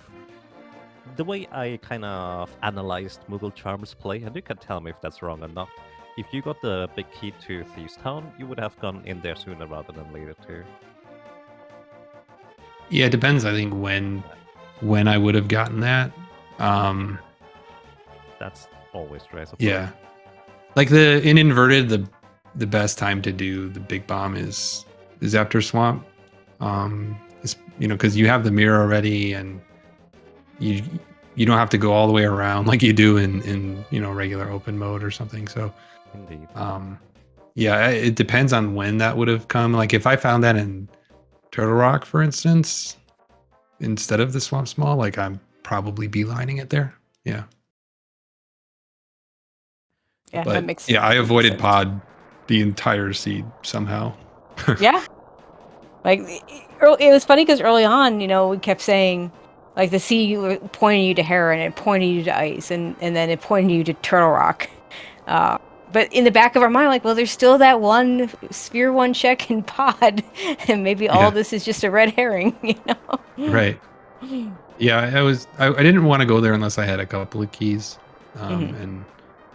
the way I kind of analyzed mooglecharm's play, and you can tell me if that's wrong or not, if you got the big key to Thieves Town, you would have gone in there sooner rather than later too. Yeah, it depends, I think, when I would have gotten that. That's always true. Yeah. Like in Inverted, the best time to do the big bomb is after Swamp. Because you have the mirror already, and you don't have to go all the way around like you do in regular open mode or something. So indeed. It depends on when that would have come. Like if I found that in Turtle Rock, for instance, instead of the Swamp Small, like I'm probably beelining it there. Yeah. Yeah, but that makes I avoided sense. Pod the entire seed somehow. Yeah. Like, it was funny because early on, we kept saying, like, the sea pointing you to Hera, and it pointed you to Ice, and then it pointed you to Turtle Rock. But in the back of our mind, like, well, there's still that one Sphere 1 check in Pod, and maybe all this is just a red herring, Right. Yeah, I didn't want to go there unless I had a couple of keys. And,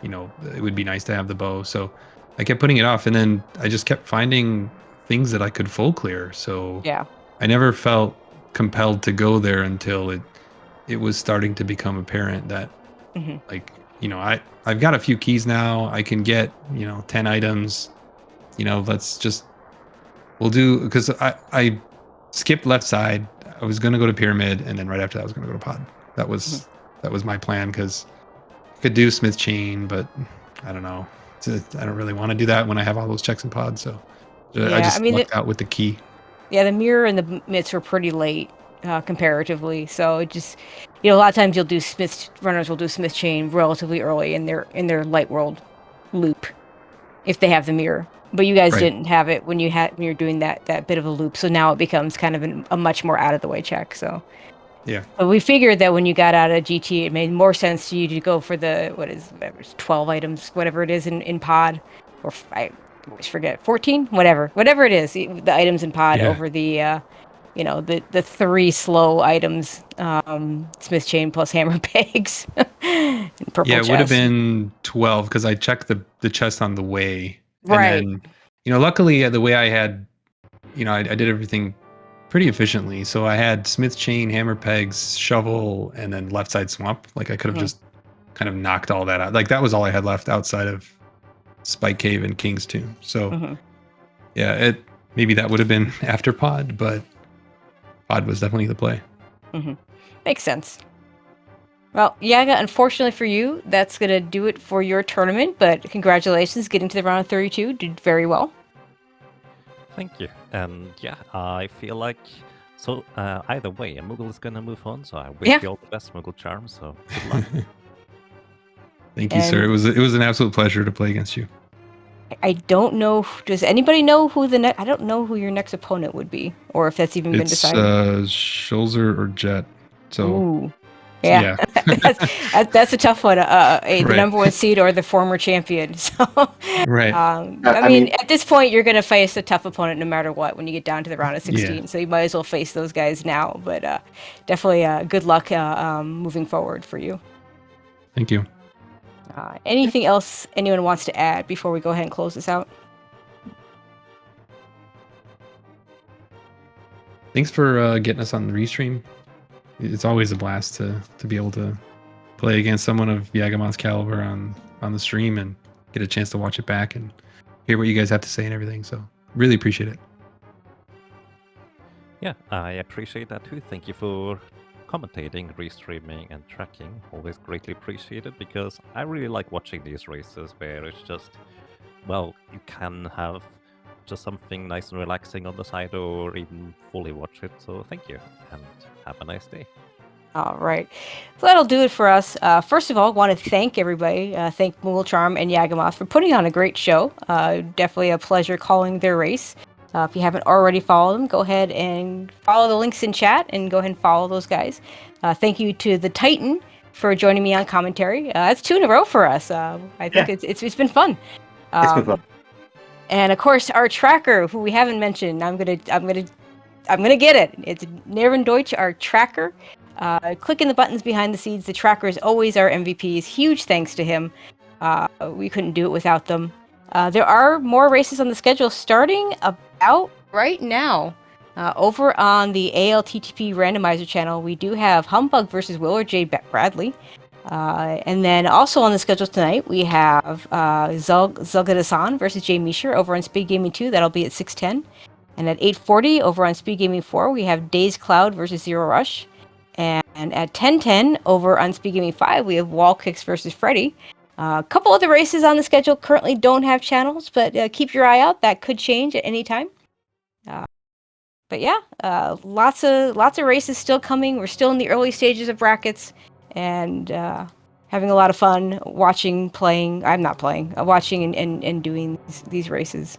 it would be nice to have the bow. So I kept putting it off, and then I just kept finding things that I could full clear. So I never felt compelled to go there until it was starting to become apparent that like, you know, I've got a few keys now. I can get, you know, 10 items. You know, we'll do, because I skipped left side. I was gonna go to pyramid, and then right after that I was gonna go to pod. That was my plan, because I could do smith chain, but I don't know. I don't really want to do that when I have all those checks in pod. So I just lucked out with the key. Yeah, the mirror and the mitts were pretty late comparatively. So it just, you know, a lot of times runners will do smith chain relatively early in their light world loop if they have the mirror. But you guys didn't have it when you're doing that bit of a loop. So now it becomes kind of a much more out of the way check. So yeah. But we figured that when you got out of GT, it made more sense to you to go for the 12 items, whatever it is in pod, or I always forget 14, whatever it is, the items in pod over the the 3 slow items, smith chain plus hammer pegs. And purple it chest. would have been 12 because I checked the chest on the way. Right. And then, you know, luckily the way I had, you know, I did everything pretty efficiently. So I had smith chain, hammer pegs, shovel, and then left side swamp. Like I could have just kind of knocked all that out. Like that was all I had left outside of Spike Cave and King's Tomb. So yeah, maybe that would have been after pod, but pod was definitely the play. Makes sense. Well, Yaga, unfortunately for you, that's going to do it for your tournament, but congratulations, getting to the round of 32. Did very well. Thank you. And yeah, I feel like, so either way, Moogle is going to move on, so I wish you all the best, mooglecharm, so good luck. Thank you, sir. It was an absolute pleasure to play against you. I don't know, does anybody know who I don't know who your next opponent would be, or if that's even been decided. It's Schulzer or Jet. So. Ooh. Yeah. that's a tough one. The number 1 seed or the former champion. So, I mean, at this point, you're going to face a tough opponent no matter what when you get down to the round of 16. Yeah. So you might as well face those guys now. But definitely good luck moving forward for you. Thank you. Anything else anyone wants to add before we go ahead and close this out? Thanks for getting us on the restream. It's always a blast to be able to play against someone of Yagamoth's caliber on the stream and get a chance to watch it back and hear what you guys have to say and everything. So really appreciate it. Yeah, I appreciate that too. Thank you for commentating, restreaming, and tracking. Always greatly appreciated, because I really like watching these races where it's just, well, you can have just something nice and relaxing on the side or even fully watch it. So thank you and have a nice day. All right. So that'll do it for us. First of all, I want to thank everybody. Thank mooglecharm and Yagamoth for putting on a great show. Definitely a pleasure calling their race. If you haven't already followed them, go ahead and follow the links in chat and go ahead and follow those guys. Thank you to the Titan for joining me on commentary. That's 2 in a row for us. I think it's been fun. It's been fun. And of course, our tracker, who we haven't mentioned, I'm gonna get it. It's Nervin Deutsch, our tracker. Clicking the buttons behind the scenes. The tracker is always our MVPs. Huge thanks to him. We couldn't do it without them. There are more races on the schedule starting about right now. Over on the ALTTP Randomizer channel, we do have Humbug versus Willard J. Bradley. And then also on the schedule tonight, we have Zulgadasan versus Jay Misher over on SpeedGaming 2. That'll be at 6:10. And at 8:40 over on SpeedGaming 4, we have Days Cloud versus Zero Rush. And at 10:10 over on SpeedGaming 5, we have Wall Kicks versus Freddy. A couple other races on the schedule currently don't have channels, but keep your eye out. That could change at any time. But yeah, lots of races still coming. We're still in the early stages of brackets, and having a lot of fun watching, playing. I'm not playing, watching and doing these races.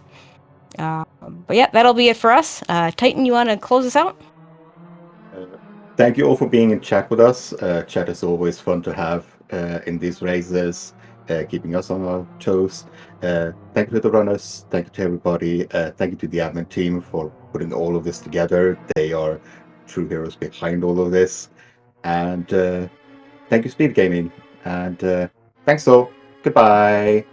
But yeah, that'll be it for us. Titan, you want to close us out? Thank you all for being in chat with us. Chat is always fun to have in these races, keeping us on our toes. Thank you to the runners. Thank you to everybody. Thank you to the admin team for putting all of this together. They are true heroes behind all of this. And thank you, SpeedGaming. And thanks all. Goodbye.